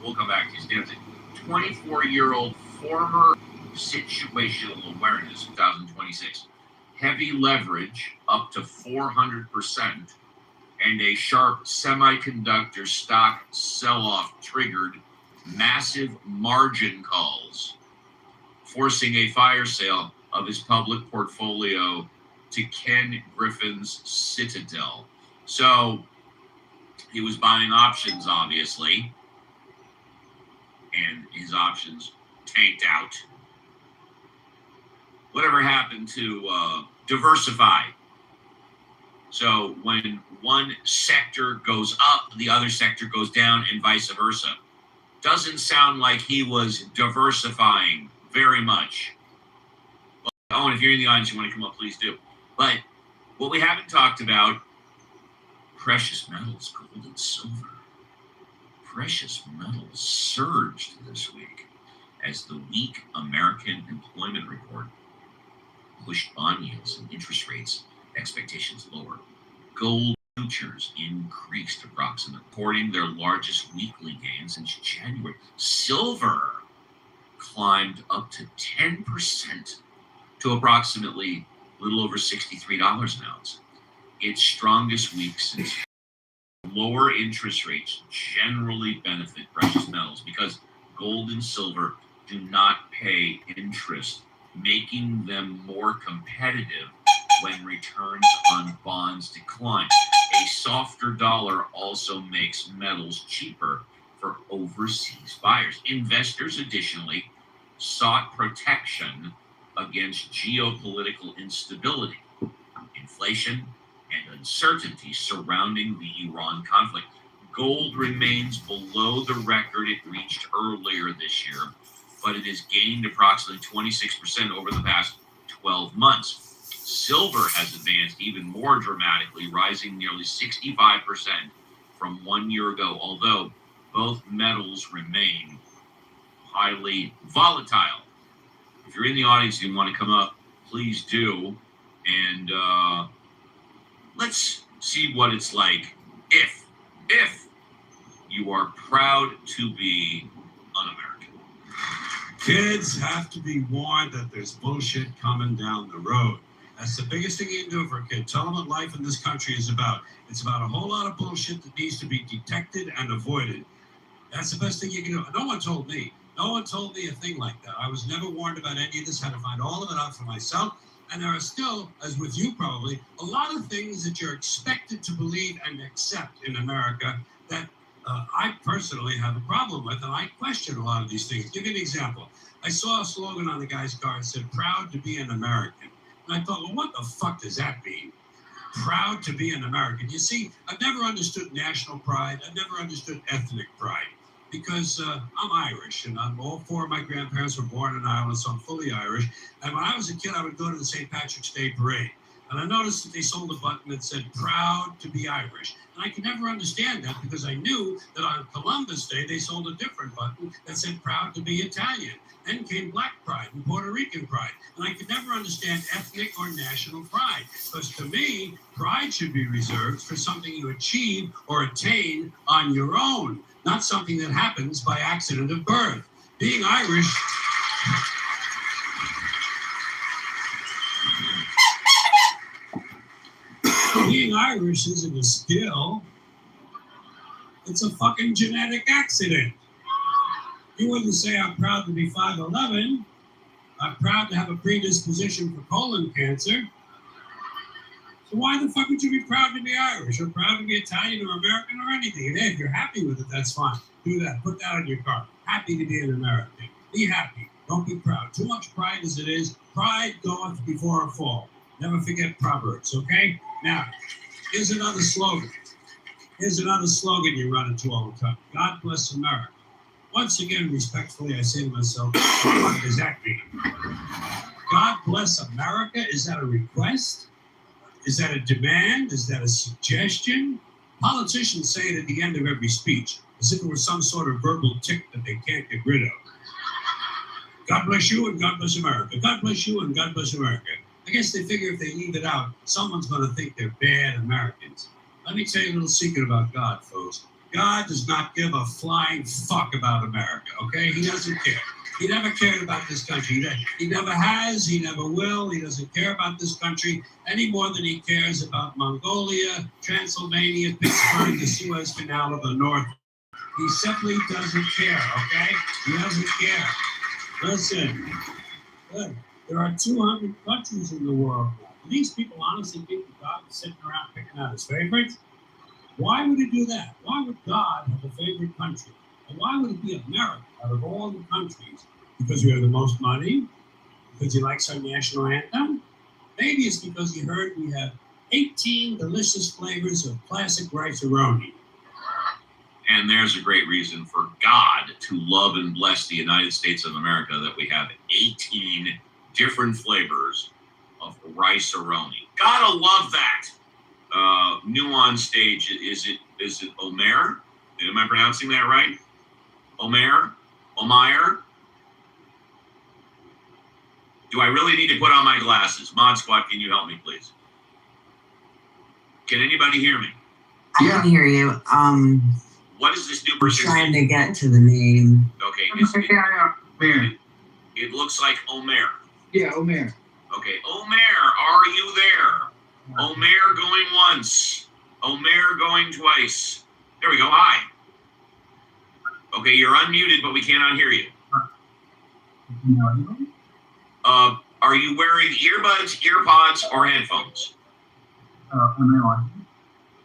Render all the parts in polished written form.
we'll come back to his damn thing. 24-year-old former situational awareness, 2026. Heavy leverage up to 400%, and a sharp semiconductor stock sell-off triggered massive margin calls, forcing a fire sale of his public portfolio to Ken Griffin's Citadel. So he was buying options, obviously, and his options tanked out. Whatever happened to diversify? So when one sector goes up, the other sector goes down, and vice versa. Doesn't sound like he was diversifying very much. Oh, and if you're in the audience, you want to come up, please do. But what we haven't talked about, precious metals, gold and silver. Precious metals surged this week as the weak American employment report pushed bond yields and interest rates expectations lower. Gold futures increased reporting their largest weekly gain since January. Silver climbed up to 10% to approximately a little over $63 an ounce. Its strongest week since. Lower interest rates generally benefit precious metals because gold and silver do not pay interest, making them more competitive when returns on bonds decline. A softer dollar also makes metals cheaper for overseas buyers. Investors additionally sought protection against geopolitical instability, inflation, and uncertainty surrounding the Iran conflict. Gold remains below the record it reached earlier this year, but it has gained approximately 26% over the past 12 months. Silver has advanced even more dramatically, rising nearly 65% from 1 year ago, although both metals remain highly volatile. If you're in the audience and you want to come up, please do. And let's see what it's like if you are proud to be un-American. Kids have to be warned that there's bullshit coming down the road. That's the biggest thing you can do for a kid. Tell them what life in this country is about. It's about a whole lot of bullshit that needs to be detected and avoided. That's the best thing you can do. No one told me. No one told me a thing like that. I was never warned about any of this. Had to find all of it out for myself. And there are still, as with you probably, a lot of things that you're expected to believe and accept in America that I personally have a problem with, and I question a lot of these things. Give you an example. I saw a slogan on the guy's car that said, "Proud to be an American." And I thought, well, what the fuck does that mean? Proud to be an American. You see, I've never understood national pride. I've never understood ethnic pride. Because I'm Irish, and all four of my grandparents were born in Ireland, so I'm fully Irish. And when I was a kid, I would go to the St. Patrick's Day parade. And I noticed that they sold a button that said, "Proud to be Irish." And I could never understand that because I knew that on Columbus Day, they sold a different button that said, "Proud to be Italian." Then came Black pride and Puerto Rican pride. And I could never understand ethnic or national pride. Because to me, pride should be reserved for something you achieve or attain on your own, not something that happens by accident of birth. Being Irish... Being Irish isn't a skill. It's a fucking genetic accident. You wouldn't say I'm proud to be 5'11". I'm proud to have a predisposition for colon cancer. So why the fuck would you be proud to be Irish or proud to be Italian or American or anything? And hey, if you're happy with it, that's fine. Do that. Put that on your car. Happy to be an American. Be happy. Don't be proud. Too much pride as it is. Pride goeth before a fall. Never forget Proverbs, okay? Now, here's another slogan. Here's another slogan you run into all the time. God bless America. Once again, respectfully, I say to myself, what does that mean? God bless America? Is that a request? Is that a demand? Is that a suggestion? Politicians say it at the end of every speech, as if it were some sort of verbal tick that they can't get rid of. God bless you and God bless America. God bless you and God bless America. I guess they figure if they leave it out, someone's going to think they're bad Americans. Let me tell you a little secret about God, folks. God does not give a flying fuck about America, okay? He doesn't care. He never cared about this country. He never has, he never will. He doesn't care about this country any more than he cares about Mongolia, Transylvania, Pittsburgh, the Suez Canal of the North. He simply doesn't care, okay? He doesn't care. Listen, look, there are 200 countries in the world. Do these people honestly think that God is sitting around picking out his favorites? Why would he do that? Why would God have a favorite country? And why would it be America out of all the countries? Because we have the most money? Because he likes our national anthem? Maybe it's because he heard we have 18 delicious flavors of classic rice-a-roni. And there's a great reason for God to love and bless the United States of America that we have 18 different flavors of rice-a-roni. Gotta love that. New on stage, is it Omer? Am I pronouncing that right? Omer? Do I really need to put on my glasses? Mod Squad, can you help me, please? Can anybody hear me? I can hear you. What is this new I'm person's trying name? to get to the name. Okay, it looks like Omer. Yeah, Omer. Okay, Omer, are you there? Omer going once. Omer going twice. There we go. Hi. Okay, you're unmuted, but we cannot hear you. Are you wearing earbuds, earpods, or headphones?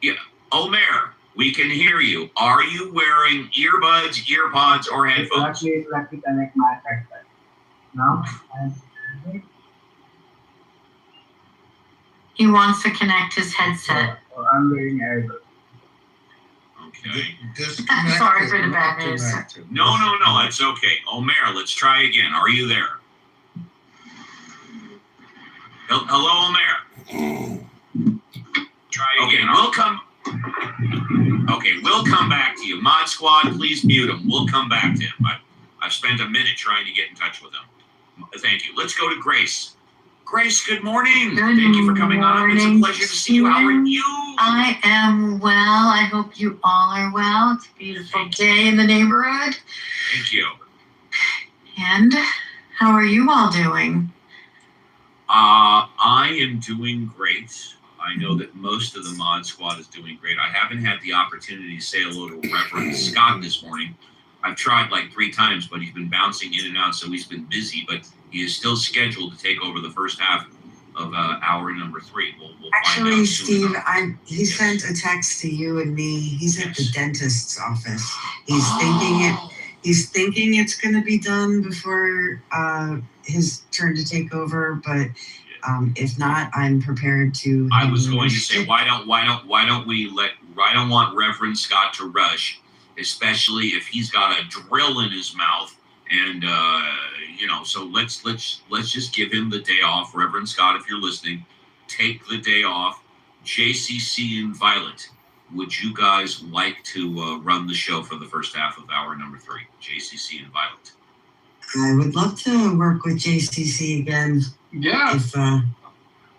Yeah. Omer, we can hear you. Are you wearing earbuds, earpods, or headphones? Let me connect my headset. Now, He wants to connect his headset. I'm wearing AirPods. Okay. Sorry for the bad news. No, it's okay. Omer, let's try again. Are you there? Hello, Omer. Try again. We'll come back to you. Mod Squad, please mute him. We'll come back to him. I've spent a minute trying to get in touch with him. Thank you. Let's go to Grace. Grace, good morning. Thank you for coming on. It's a pleasure to see you. How are you? I am well. I hope you all are well. It's a beautiful day in the neighborhood. Thank you. And how are you all doing? I am doing great. I know that most of the Mod Squad is doing great. I haven't had the opportunity to say hello to Reverend Scott this morning. I've tried like 3 times, but he's been bouncing in and out, so he's been busy. But he is still scheduled to take over the first half of hour number 3. We'll find out soon Steve, enough. he sent a text to you and me. He's at the dentist's office. He's thinking it's going to be done before his turn to take over, but if not, I'm prepared to. I was going to say, why don't I don't want Reverend Scott to rush, especially if he's got a drill in his mouth, and so let's just give him the day off. Reverend Scott, if you're listening, take the day off. JCC and Violet, would you guys like to run the show for the first half of hour number 3? JCC and Violet. I would love to work with JCC again. Yeah.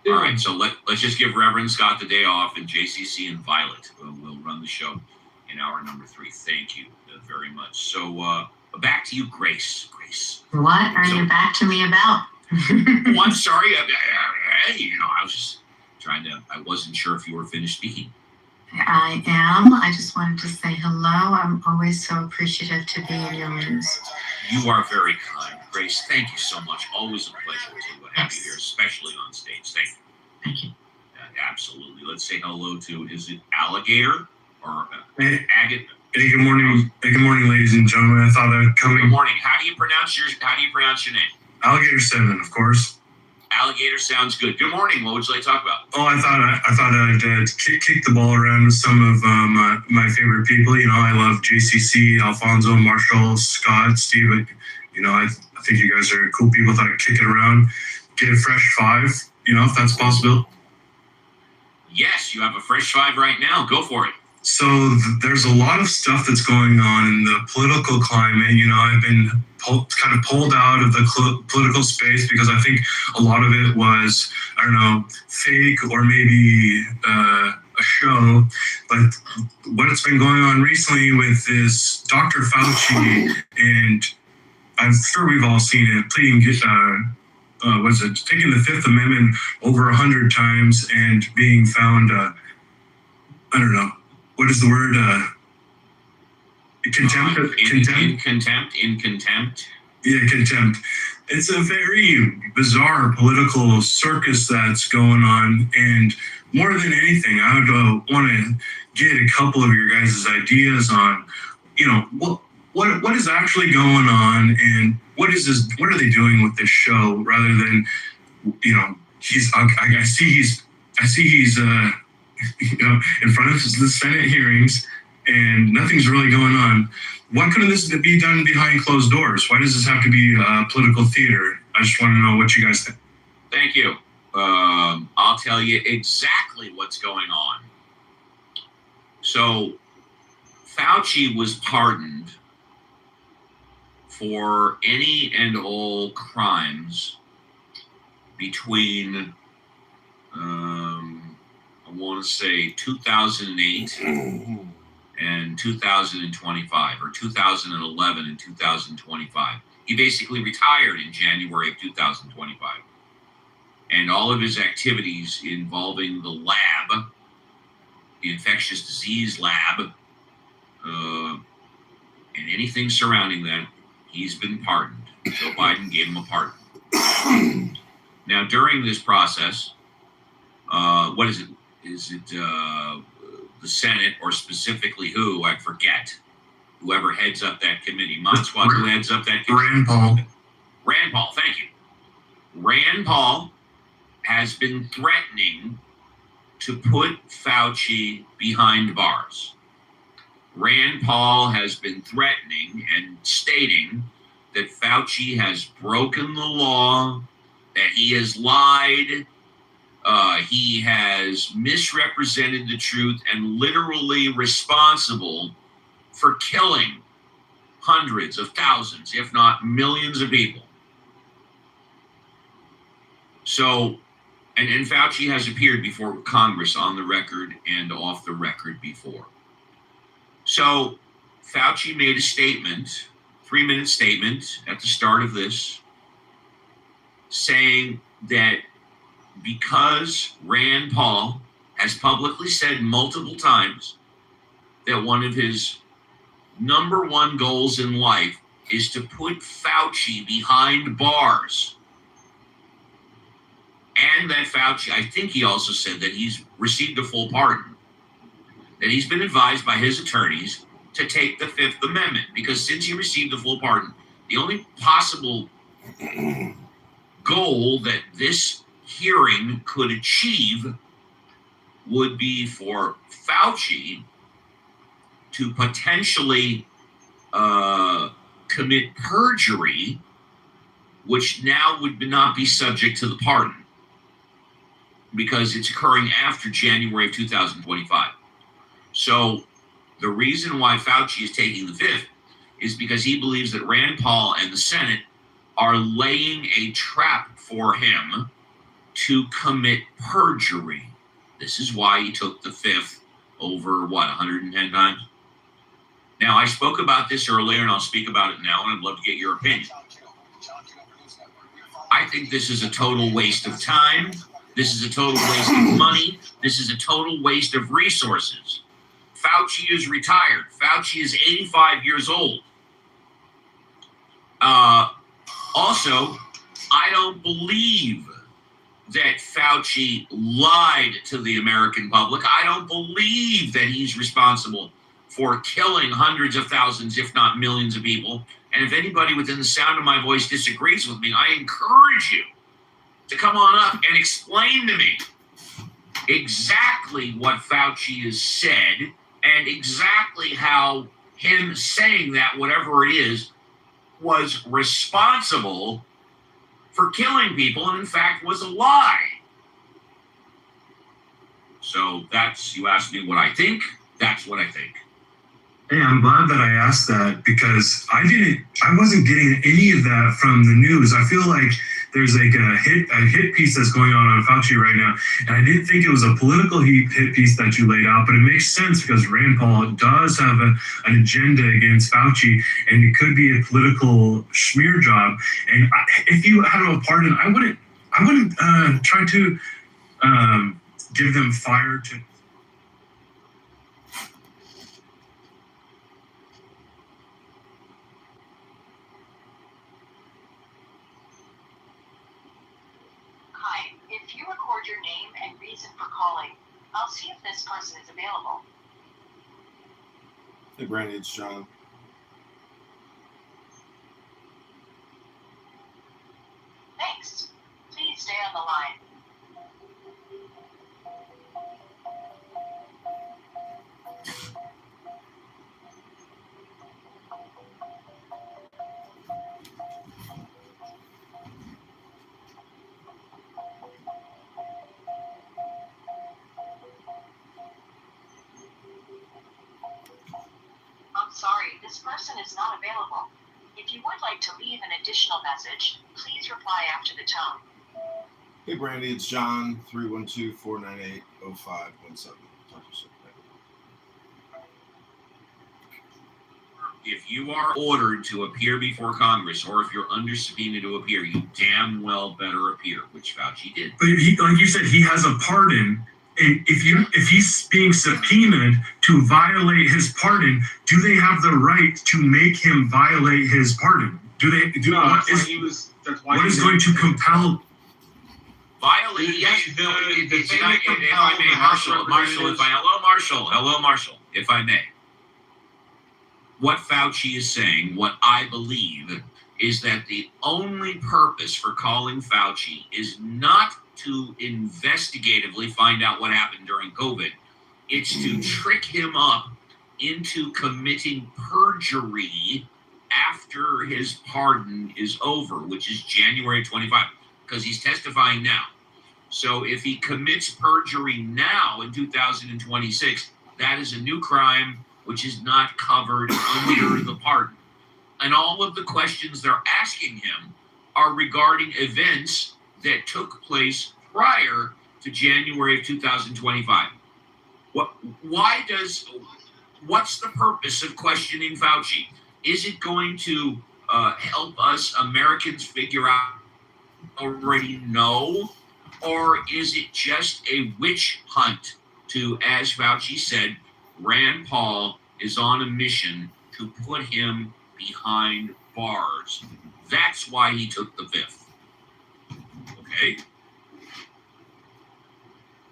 All right, so let's just give Reverend Scott the day off, and JCC and Violet will run the show in hour number 3. Thank you very much. So back to you, Grace. What are you back to me about? Oh, I'm sorry. I was just I wasn't sure if you were finished speaking. I am. I just wanted to say hello. I'm always so appreciative to be in your rooms. You are very kind, Grace. Thank you so much. Always a pleasure to have you here, especially on stage. Thank you. Thank you. Absolutely. Let's say hello to, is it Alligator or Agate? Hey, good morning. Hey, good morning, ladies and gentlemen. I thought I'd come Good in. morning. How do you pronounce your name? Alligator 7, of course. Alligator sounds good. Good morning. What would you like to talk about? Oh, I thought I'd kick the ball around with some of my favorite people. I love JCC, Alfonso, Marshall, Scott, Steve. I think you guys are cool people. Thought I'd kick it around, get a fresh 5. If that's possible. Yes, you have a fresh 5 right now. Go for it. So there's a lot of stuff that's going on in the political climate. I've been kind of pulled out of the political space because I think a lot of it was, fake or maybe a show, but what's been going on recently with this Dr. Fauci, and I'm sure we've all seen it, pleading, taking the Fifth Amendment over 100 times and being found, I don't know, what is the word? Contempt? In contempt. Yeah, contempt. It's a very bizarre political circus that's going on, and more than anything, I would want to get a couple of your guys' ideas on, what is actually going on, and what are they doing with this show, rather than, I see he's in front of the Senate hearings, and nothing's really going on. Why couldn't this be done behind closed doors? Why does this have to be political theater? I just want to know what you guys think. Thank you. I'll tell you exactly what's going on. So, Fauci was pardoned for any and all crimes between, I want to say 2008 and 2025, or 2011 and 2025. He basically retired in January of 2025. And all of his activities involving the lab, the infectious disease lab, and anything surrounding that, he's been pardoned. Joe Biden gave him a pardon. Now, during this process, what is it? Is it the Senate, or specifically who? I forget. Whoever heads up that committee. Monswat, who heads up that committee? Rand Paul. Rand Paul, thank you. Rand Paul has been threatening to put Fauci behind bars. Rand Paul has been threatening and stating that Fauci has broken the law, that he has lied, he has misrepresented the truth, and literally responsible for killing hundreds of thousands, if not millions of people. So, and Fauci has appeared before Congress on the record and off the record before. So, Fauci made a statement, 3-minute statement at the start of this, saying that because Rand Paul has publicly said multiple times that one of his number one goals in life is to put Fauci behind bars. And that Fauci, I think he also said that he's received a full pardon, that he's been advised by his attorneys to take the Fifth Amendment, because since he received a full pardon, the only possible goal that this hearing could achieve would be for Fauci to potentially commit perjury, which now would not be subject to the pardon, because it's occurring after January of 2025. So the reason why Fauci is taking the Fifth is because he believes that Rand Paul and the Senate are laying a trap for him to commit perjury. This is why he took the Fifth over, 110 times? Now, I spoke about this earlier, and I'll speak about it now, and I'd love to get your opinion. I think this is a total waste of time. This is a total waste of money. This is a total waste of resources. Fauci is retired. Fauci is 85 years old. Also, I don't believe that Fauci lied to the American public. I don't believe that he's responsible for killing hundreds of thousands, if not millions of people. And if anybody within the sound of my voice disagrees with me, I encourage you to come on up and explain to me exactly what Fauci has said, and exactly how him saying that, whatever it is, was responsible for killing people, and in fact was a lie. So you asked me what I think, that's what I think. Hey, I'm glad that I asked that, because I wasn't getting any of that from the news. I feel like there's like a hit piece that's going on Fauci right now, and I didn't think it was a political hit piece that you laid out, but it makes sense because Rand Paul does have an agenda against Fauci, and it could be a political smear job. And if you had a pardon, I wouldn't try to give them fire to. Hi, if you record your name and reason for calling, I'll see if this person is available. Hey, Brandy, it's John. Thanks. Please stay on the line. I'm sorry, this person is not available. If you would like to leave an additional message, please reply after the tone. Hey, Brandy, it's John. 312-498-0517. Talk to you soon. If you are ordered to appear before Congress, or if you're under subpoena to appear, you damn well better appear, which Fauci did. But like you said, he has a pardon. And if he's being subpoenaed to violate his pardon, do they have the right to make him violate his pardon? Do they? No, What is going to compel? Violate? Yes. If I may, Marshall. Hello, Marshall. If I may. What Fauci is saying, what I believe, is that the only purpose for calling Fauci is not to investigatively find out what happened during COVID. It's to trick him up into committing perjury after his pardon is over, which is January 25, because he's testifying now. So if he commits perjury now in 2026, that is a new crime which is not covered under the pardon. And all of the questions they're asking him are regarding events that took place prior to January of 2025. What's the purpose of questioning Fauci? Is it going to help us Americans figure out already know? Or is it just a witch hunt to, as Fauci said, Rand Paul is on a mission to put him behind bars? That's why he took the fifth. Okay?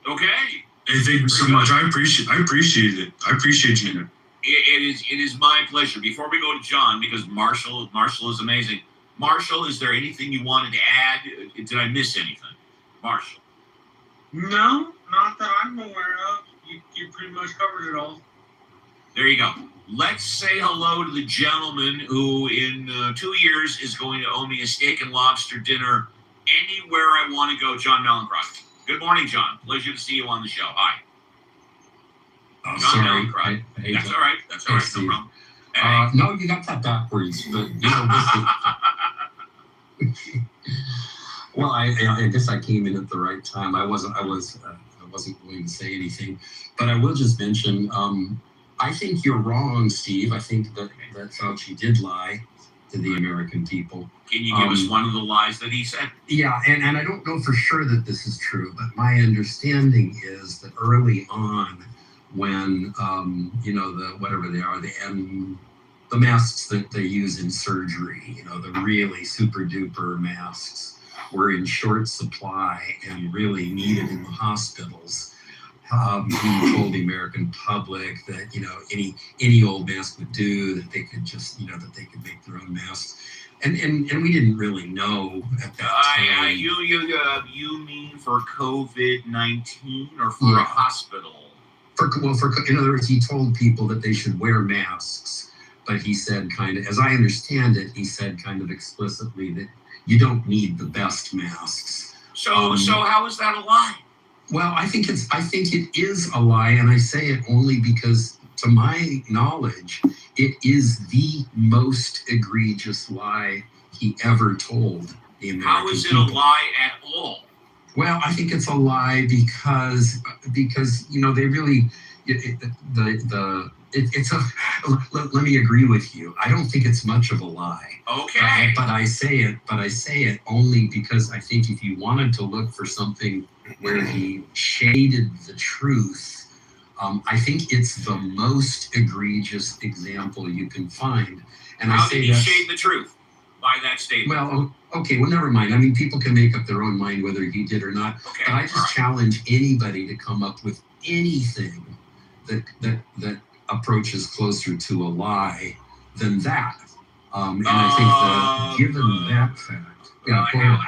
Okay. Thank you so much. I appreciate it. I appreciate you. It is my pleasure. Before we go to John, because Marshall is amazing. Marshall, is there anything you wanted to add? Did I miss anything? Marshall. No, not that I'm aware of. You pretty much covered it all. There you go. Let's say hello to the gentleman who in 2 years is going to owe me a steak and lobster dinner anywhere I want to go, John Malencroft. Good morning, John. Pleasure to see you on the show. Hi. Oh, John sorry. Malencroft. That's all right. That's all right. No problem. No, you got that backwards. But you know, well, I guess I came in at the right time. I wasn't going to say anything, but I will just mention. I think you're wrong, Steve. I think that Fauci did lie to the American people. Can you give us one of the lies that he said? Yeah, and I don't know for sure that this is true, but my understanding is that early on, when the whatever they are, the masks that they use in surgery, the really super duper masks, were in short supply and really needed in the hospitals. He told the American public that any old mask would do, that they could just that they could make their own masks, and we didn't really know at that time. You mean for COVID-19 or for a hospital? In other words, he told people that they should wear masks, but he said as I understand it, he said kind of explicitly that you don't need the best masks. So how is that a lie? Well, I think it is a lie, and I say it only because, to my knowledge, it is the most egregious lie he ever told the American How is it people. a lie at all? Well, I think it's a lie because you know they really it's a let me agree with you. I don't think it's much of a lie. Okay. But I say it only because I think if you wanted to look for something where he shaded the truth, I think it's the most egregious example you can find. And How I say did he that's, shade the truth by that statement? well, okay, well, never mind. I mean, people can make up their own mind whether he did or not. Okay. But I just challenge anybody to come up with anything that approaches closer to a lie than that. And I think that given that fact, yeah, go ahead.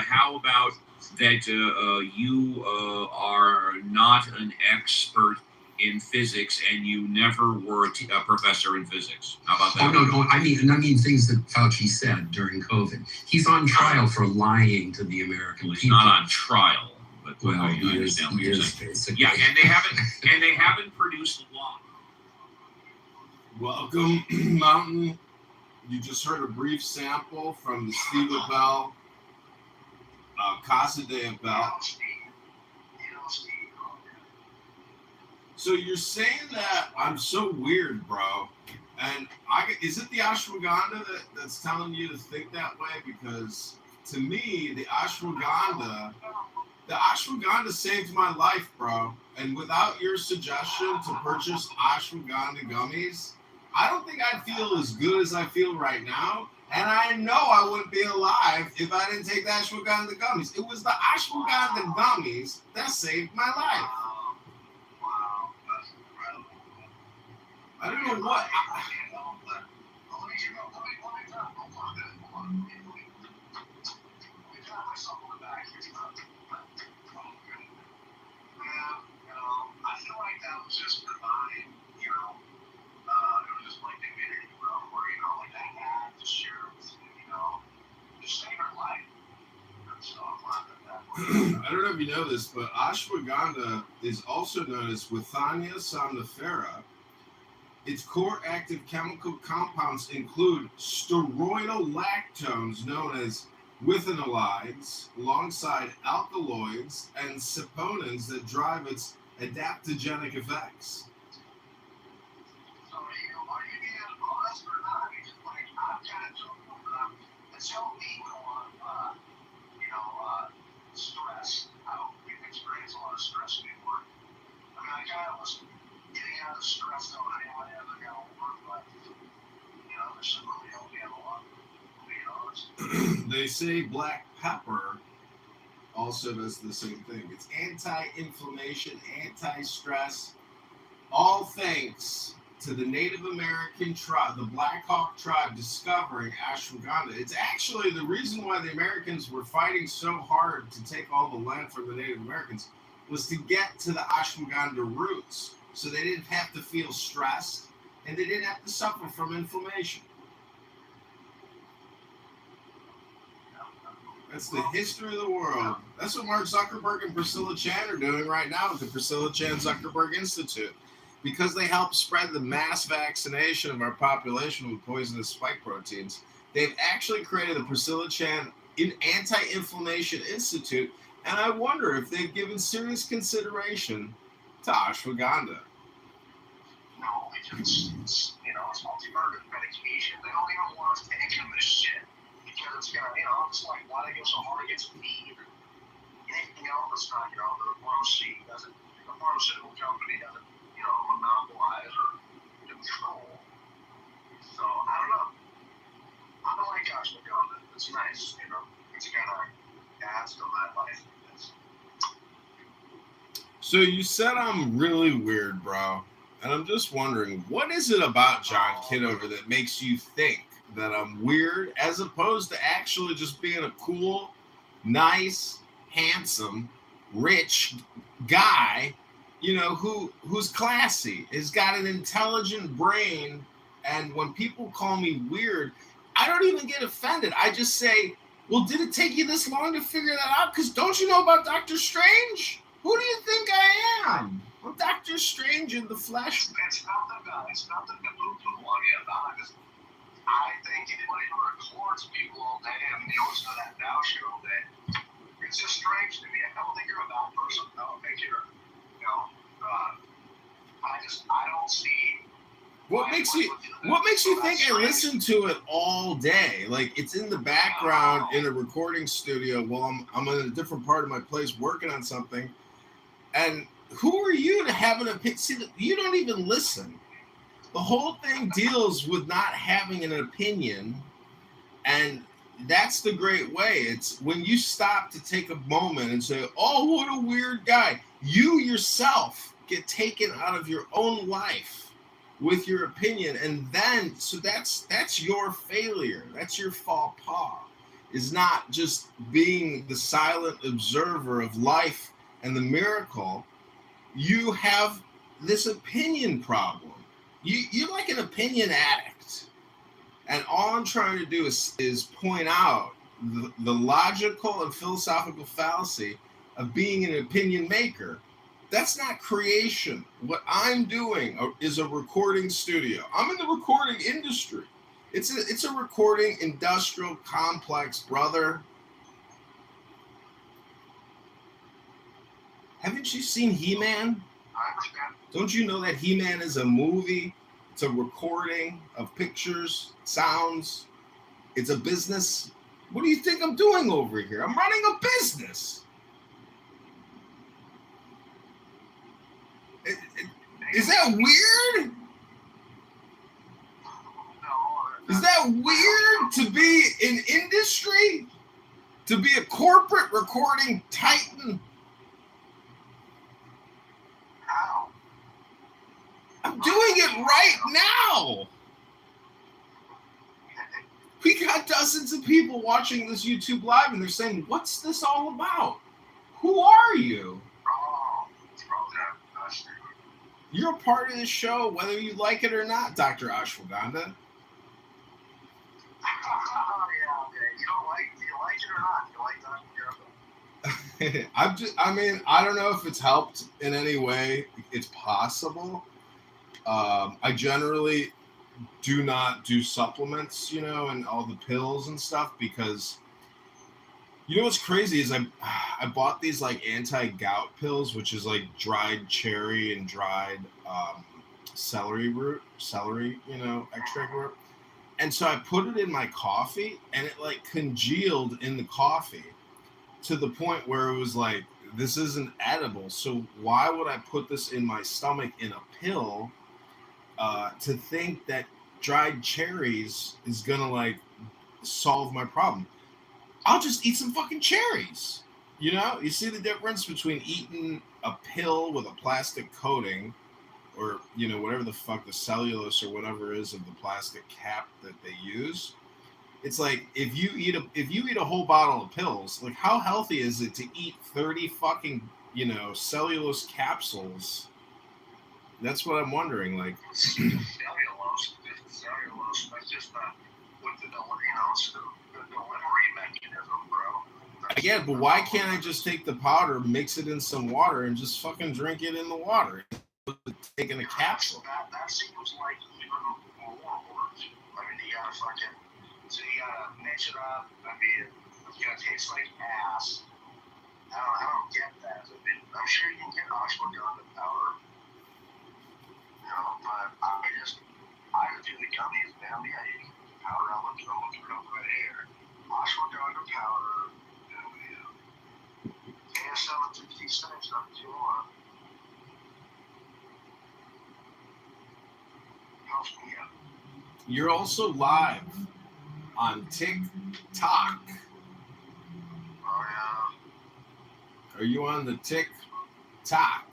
How about that you are not an expert in physics and you never were a professor in physics? How about that? Oh no! I mean things that Fauci said during COVID. He's on trial for lying to the American Well, he's people. not on trial, but Well, I he understand what you're is saying. basically. Yeah, and they haven't produced the law. Welcome, Mountain. You just heard a brief sample from the Steve Bell, Casa de Bell. So you're saying that I'm so weird, bro, and is it the ashwagandha that's telling you to think that way? Because to me, the ashwagandha saved my life, bro. And without your suggestion to purchase ashwagandha gummies, I don't think I'd feel as good as I feel right now. And I know I wouldn't be alive if I didn't take the ashwagandha gummies. It was the ashwagandha gummies that saved my life. I don't know what. I feel like that was just providing, it was just like community, where, like I had to share with, to save her life. So I don't know if you know this, but ashwagandha is also known as Withania somnifera. Its core active chemical compounds include steroidal lactones known as withanolides, alongside alkaloids and saponins that drive its adaptogenic effects. So, are you being honest or not? Because, like, I've got it it's helped me go on, stress. We've experienced a lot of stress before. I mean, I kind of was getting out of stress though anyway as I got older, but, there's some really helped me out a lot, to be honest. They say black pepper also does the same thing. It's anti-inflammation, anti-stress, all thanks to the Native American tribe, the Black Hawk tribe, discovering ashwagandha. It's actually the reason why the Americans were fighting so hard to take all the land from the Native Americans was to get to the ashwagandha roots, so they didn't have to feel stressed and they didn't have to suffer from inflammation. That's the history of the world. That's what Mark Zuckerberg and Priscilla Chan are doing right now with the Priscilla Chan Zuckerberg Institute. Because they help spread the mass vaccination of our population with poisonous spike proteins, they've actually created the Priscilla Chan Anti-Inflammation Institute, and I wonder if they've given serious consideration to ashwagandha. No, because it's multi-purpose medication. They don't even want us taking this shit. Because it's gonna, it's like why they go so hard against weed or anything else that's not, the pharmaceutical company doesn't, monopolize or control. So I don't know. I don't like ashwagandha. It's nice, it's kind of adds to my life. So you said I'm really weird, bro. And I'm just wondering, what is it about John Kitover that makes you think that I'm weird, as opposed to actually just being a cool, nice, handsome, rich guy, who's classy, has got an intelligent brain, and when people call me weird, I don't even get offended. I just say, well, did it take you this long to figure that out? Because don't you know about Doctor Strange? Who do you think I am? I'm Doctor Strange in the flesh. It's nothing to poo-poo on you about it. I think if anybody record sports people all day and you listen to that Now show all day. It's just strange to me. I don't think you're a bad person. I don't think you're, you know, I don't see. What makes you think I listen to it all day? Like it's in the background in a recording studio while I'm in a different part of my place working on something. And who are you to have an opinion? See, you don't even listen. The whole thing deals with not having an opinion, and that's the great way. It's when you stop to take a moment and say, "Oh, what a weird guy." You yourself get taken out of your own life with your opinion, and then so that's your failure. That's your faux pas. Is not just being the silent observer of life and the miracle. You have this opinion problem. You're like an opinion addict, and all I'm trying to do is point out the logical and philosophical fallacy of being an opinion maker. That's not creation. What I'm doing is a recording studio. I'm in the recording industry. It's a recording industrial complex, brother. Haven't you seen He-Man? I understand. Don't you know that He-Man is a movie? It's a recording of pictures, sounds. It's a business. What do you think I'm doing over here? I'm running a business. Is that weird? No. Is that weird to be in industry? To be a corporate recording titan? How? I'm doing it right now. We got dozens of people watching this YouTube live and they're saying, "What's this all about? Who are you?" Oh, okay. You're a part of the show, whether you like it or not, Dr. Ashwagandha. Yeah, okay. Do you like it or not? You like that? I don't know if it's helped in any way. It's possible. I generally do not do supplements, and all the pills and stuff because what's crazy is I bought these like anti-gout pills, which is like dried cherry and dried celery extract root. And so I put it in my coffee and it like congealed in the coffee to the point where it was like, this isn't edible. So why would I put this in my stomach in a pill to think that dried cherries is gonna like solve my problem? I'll just eat some fucking cherries. You see the difference between eating a pill with a plastic coating or, whatever the fuck the cellulose or whatever is of the plastic cap that they use. It's like if you eat a whole bottle of pills, like how healthy is it to eat 30 fucking, cellulose capsules? That's what I'm wondering. Like Cellulose. That's just with the delivery mechanism, bro. Yeah, but why can't I just take the powder, mix it in some water, and just fucking drink it in the water? Taking a capsule. That seems like even more work. I mean, you gotta mix it up. I mean, it's gonna taste like ass. I don't get that. I mean, I'm sure you can get ashwagandha powder. But I would do the gummies, man. Yeah, you can powder. I'm looking right here. Ashwagandha powder. ASL 50 cents up to one. Helps me out. You're also live on TikTok. Oh, yeah. Are you on the TikTok?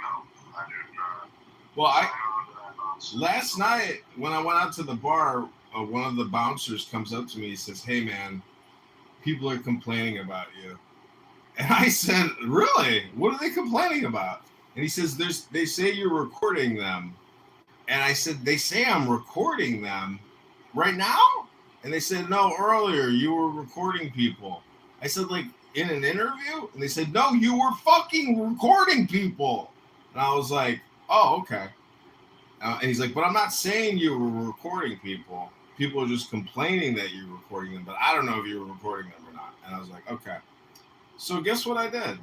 No, I did not. Well, last night when I went out to the bar, one of the bouncers comes up to me. He says, "Hey, man, people are complaining about you." And I said, "Really? What are they complaining about?" And he says, "They say you're recording them." And I said, "They say I'm recording them right now?" And they said, "No, earlier you were recording people." I said, "Like in an interview?" And they said, "No, you were fucking recording people." And I was like, "Oh, okay." And he's like, "But I'm not saying you were recording people. people are just complaining that you're recording them, but I don't know if you were recording them or not. And I was like, okay. So guess what I did?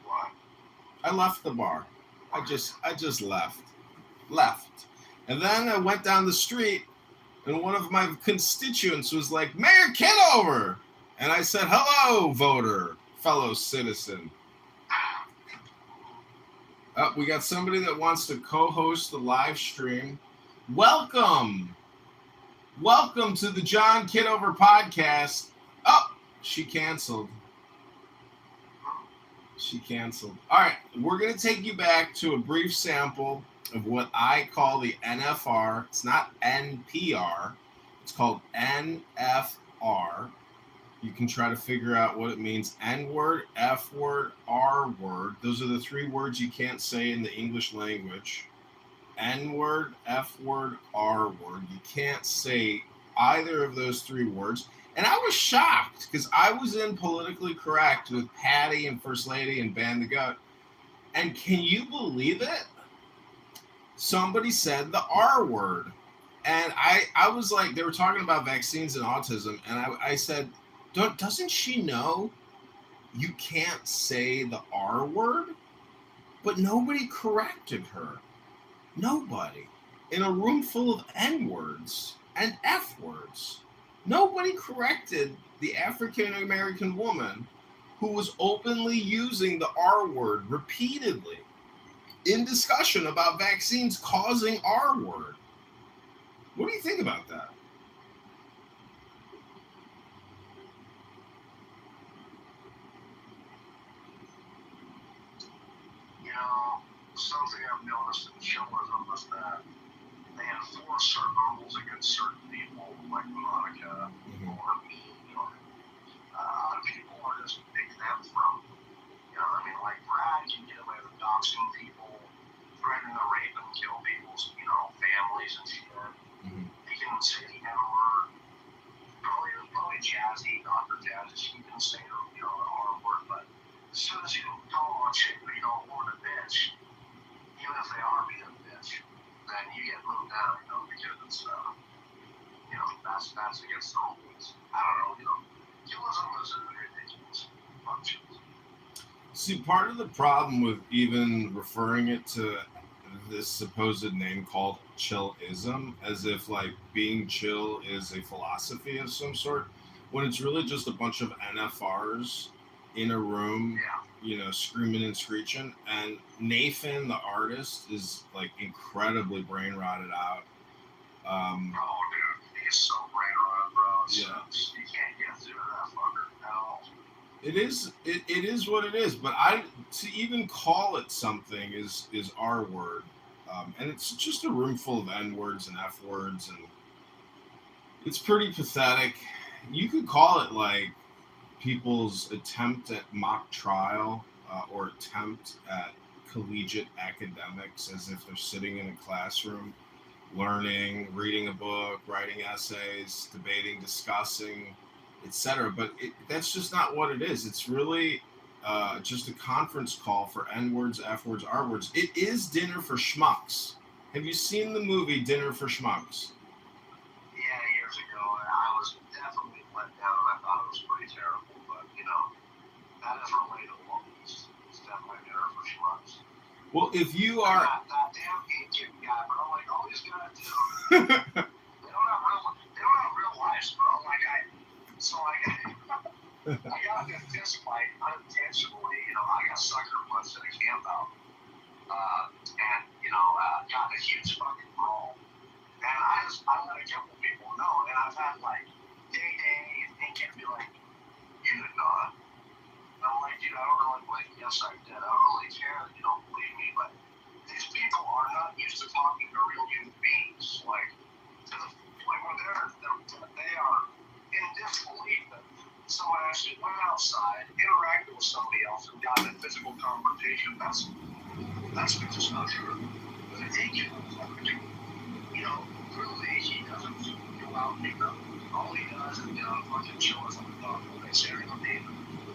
What? I left the bar. I just left. And then I went down the street, and one of my constituents was like, Mayor Kitover! And I said, hello, voter, fellow citizen. We got somebody that wants to co-host the live stream. Welcome to the John Kitover podcast. Oh, she canceled. All right, we're going to take you back to a brief sample of what I call the NFR. It's not NPR. It's called NFR. You can try to figure out what it means. N-word, F-word, R-word. Those are the three words you can't say in the English language. N-word, F-word, R-word. You can't say either of those three words. And I was shocked because I was in Politically Correct with Patty and First Lady and Ban the Goat. And can you believe it? Somebody said the R word. And I was like, they were talking about vaccines and autism. And I said, doesn't she know you can't say the R word? But nobody corrected her. Nobody. In a room full of N words and F words. Nobody corrected the African American woman who was openly using the R word repeatedly in discussion about vaccines causing R word. What do you think about that? You know, something I've noticed in chillism is that they enforce certain rules against certain people, like Monica, or me, or other people are just exempt from. You know, I mean, like Brad can get away with doxing people, threatening to rape and kill people's, families and shit. He can say the N-word. Probably Jazzy, Dr. Jazzy, she can say the R word, but as soon as you call on shit, a woman a bitch, even if they are being a bitch, then you get moved down, because it's, that's against the rules. I don't know, killism is a ridiculous function. See, part of the problem with even referring it to this supposed name called chillism, as if like being chill is a philosophy of some sort, when it's really just a bunch of NFRs in a room, screaming and screeching. And Nathan, the artist, is like incredibly brain rotted out. Oh, dude, he's so brain rotted, bro. You can't get through that fucker at all. It is what it is, but to even call it something is R word, and it's just a room full of N words and F words, and it's pretty pathetic. You could call it like people's attempt at mock trial or attempt at collegiate academics, as if they're sitting in a classroom, learning, reading a book, writing essays, debating, discussing, etc. But that's just not what it is. It's really just a conference call for N words, F words, R words. It is Dinner for Schmucks. Have you seen the movie Dinner for Schmucks? Yeah, years ago, I was definitely let down. I thought it was pretty terrible, but that is relatable. It's definitely Dinner for Schmucks. Well, if you are that damn gatekeep guy, bro, like all these guys do. They don't have real lives, bro. So I got in a fist fight unintentionally. I got sucker punched at a camp out. And got in a huge fucking brawl. And I let a couple people know, and I've had like Day and Pinky be like, "You did not." And I'm like, dude, I don't really believe. Yes, I did. I don't really care that you don't believe me, but these people are not used to talking to real human beings. Like to the point where they are in disbelief that someone actually went outside, interacted with somebody else, and got in a physical confrontation. That's just not true. But I think really he doesn't go out and all he does is get on fucking chill as I'm talking when they say anything deep.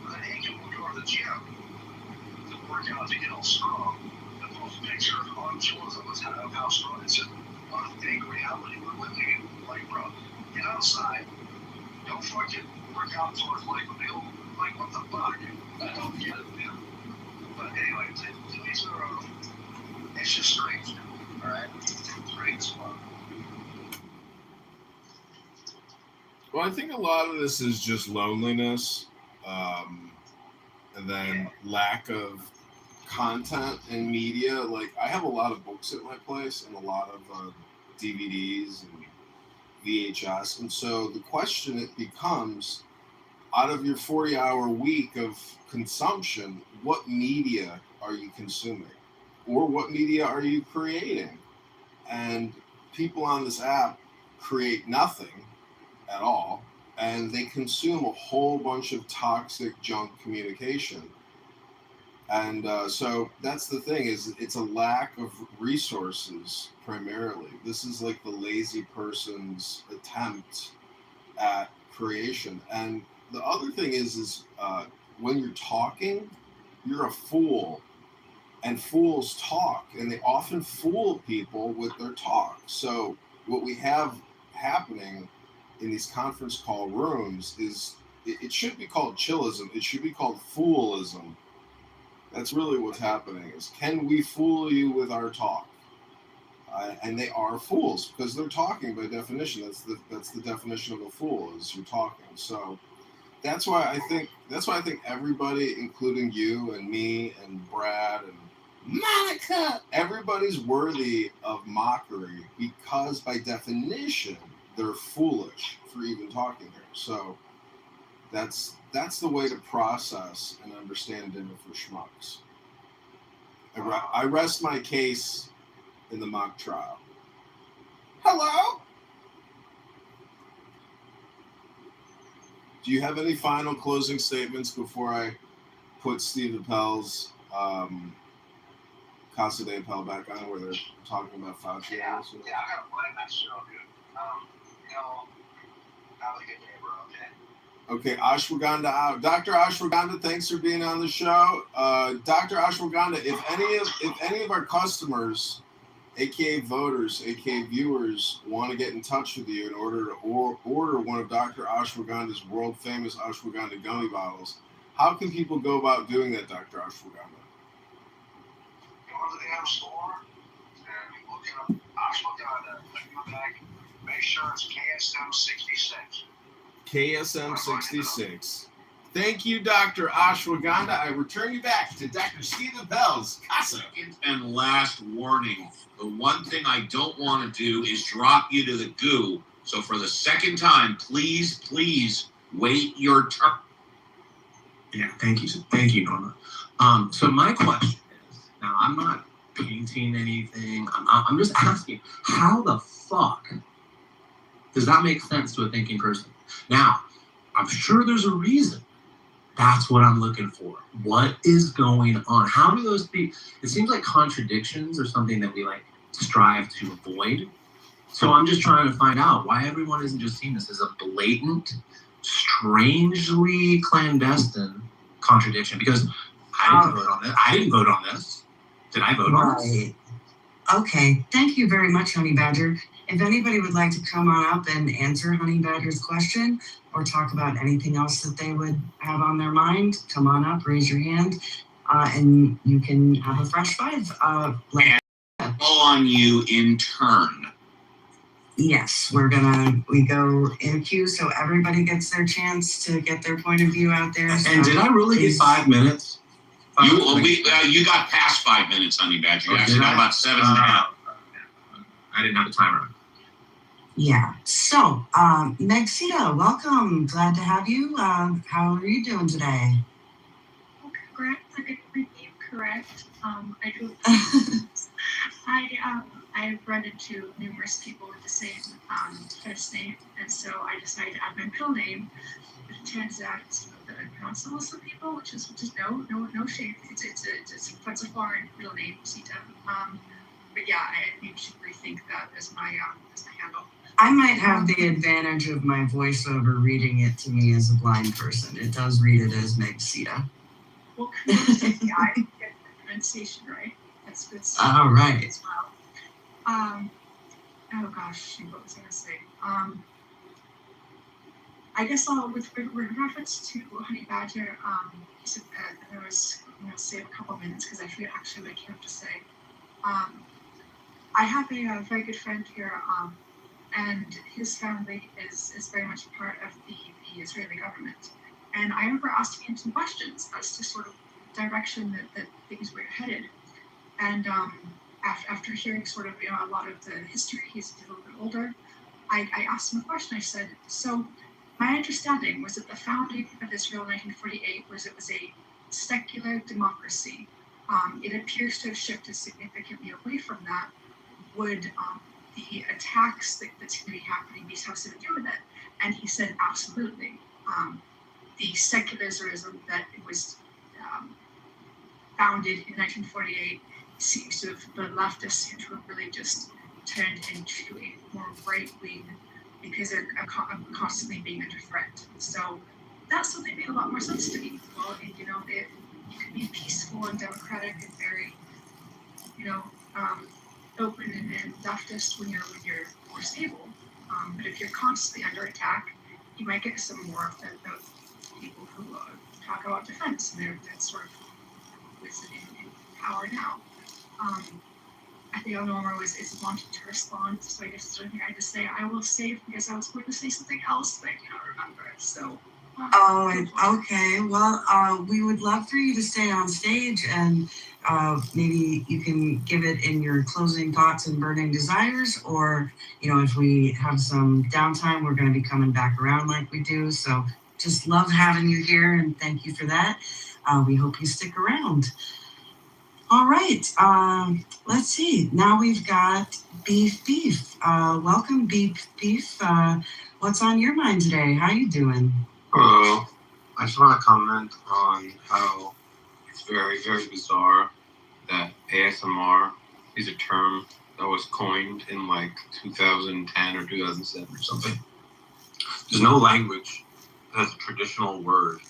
But then he can go to the gym to work out to get all strong. And post pictures on chillism of how strong it's just on fake reality we're living in. Like, bro, get outside. Don't fucking work out towards like real. Like, what the fuck? I don't get it, man. But anyway, these are, it's just strange, alright? Strange as fuck. Well, I think a lot of this is just loneliness, and then lack of content and media. Like, I have a lot of books at my place and a lot of DVDs and VHS, and so the question it becomes, out of your 40-hour week of consumption, what media are you consuming, or what media are you creating? And people on this app create nothing at all, and they consume a whole bunch of toxic junk communication. And so that's the thing, is it's a lack of resources primarily. This is like the lazy person's attempt at creation. And the other thing is when you're talking, you're a fool, and fools talk, and they often fool people with their talk. So what we have happening in these conference call rooms is it should be called chillism. It should be called foolism. That's really what's happening, is can we fool you with our talk? And they are fools because they're talking by definition. That's the definition of a fool, is you're talking. So that's why I think everybody, including you and me and Brad and Monica, everybody's worthy of mockery because by definition they're foolish for even talking here. So that's the way to process and understand Dinner for Schmucks. I rest my case in the mock trial. Hello? Do you have any final closing statements before I put Steve Appel's Casa de Appel back on, where they're talking about Fauci? Yeah, I gotta blame that show, dude. Have a good day, bro, okay? Okay, Ashwagandha out. Dr. Ashwagandha, thanks for being on the show. Dr. Ashwagandha, if any of our customers, aka voters, aka viewers, want to get in touch with you in order to order one of Dr. Ashwagandha's world famous ashwagandha gummy bottles, how can people go about doing that, Dr. Ashwagandha? Go to the App Store and look up ashwagandha. Come back. Make sure it's KSM 66. KSM 66. Thank you, Dr. Ashwagandha. I return you back to Dr. Steve Appel's Casa. Second and last warning. The one thing I don't want to do is drop you to the goo. So for the second time, please wait your turn. Yeah, thank you, Norma. So my question is, now I'm not painting anything. I'm just asking, how the fuck does that make sense to a thinking person? Now, I'm sure there's a reason. That's what I'm looking for. What is going on? How do those be? It seems like contradictions are something that we like strive to avoid. So I'm just trying to find out why everyone isn't just seeing this as a blatant, strangely clandestine contradiction. Because I didn't vote on this. I didn't vote on this. Did I vote on this? Okay. Thank you very much, Honey Badger. If anybody would like to come on up and answer Honey Badger's question or talk about anything else that they would have on their mind, come on up, raise your hand, and you can have a fresh five. All on you in turn. Yes, we go in a queue so everybody gets their chance to get their point of view out there. And did I really get 5 minutes? You got past 5 minutes, Honey Badger. You actually got about 7.5. I didn't have a timer. Yeah. So, Megsita, welcome. Glad to have you. How are you doing today? Correct. I did my name correct. I do. I've run into numerous people with the same first name, and so I decided to add my middle name. But it turns out it's unpronounceable to some people, which is no shame. It's a foreign middle name, Sita. But yeah, I maybe should rethink that as my handle. I might have the advantage of my voiceover reading it to me as a blind person. It does read it as Megsita. Well, kudos to me. I get the pronunciation right. That's good stuff. All right. As well. oh gosh, what was I gonna say? I guess with reference to Honey Badger, I was gonna save a couple minutes because I forget actually what I came up to say. I have a very good friend here, and his family is very much part of the Israeli government. And I remember asking him some questions as to sort of direction that things were headed. And after hearing sort of a lot of the history, he's a little bit older. I asked him a question. I said, so my understanding was that the founding of Israel in 1948 was it was a secular democracy. It appears to have shifted significantly away from that. Would the attacks that's going to be happening be something to do with it? And he said, absolutely. The secularism that was founded in 1948 seems to have, the leftists seem to have really just turned into a more right wing because they're constantly being under threat. So that's something that made a lot more sense to me. Well, you can be peaceful and democratic and very, open and leftist when you're more stable. But if you're constantly under attack, you might get some more of the people who talk about defense, and they're sort of who's in power now. I think Eleanor is wanting to respond, so I guess there's something I had to say. I will save because I was going to say something else, but I cannot remember it. So. Okay. Well, we would love for you to stay on stage, and maybe you can give it in your closing thoughts and burning desires, or if we have some downtime, we're going to be coming back around like we do. So just love having you here, and thank you for that. We hope you stick around. All right. Let's see. Now we've got Beef. Welcome, Beef. What's on your mind today? How you doing? Hello. I just want to comment on how it's very, very bizarre that ASMR is a term that was coined in like 2010 or 2007 or something. There's no language that has a traditional word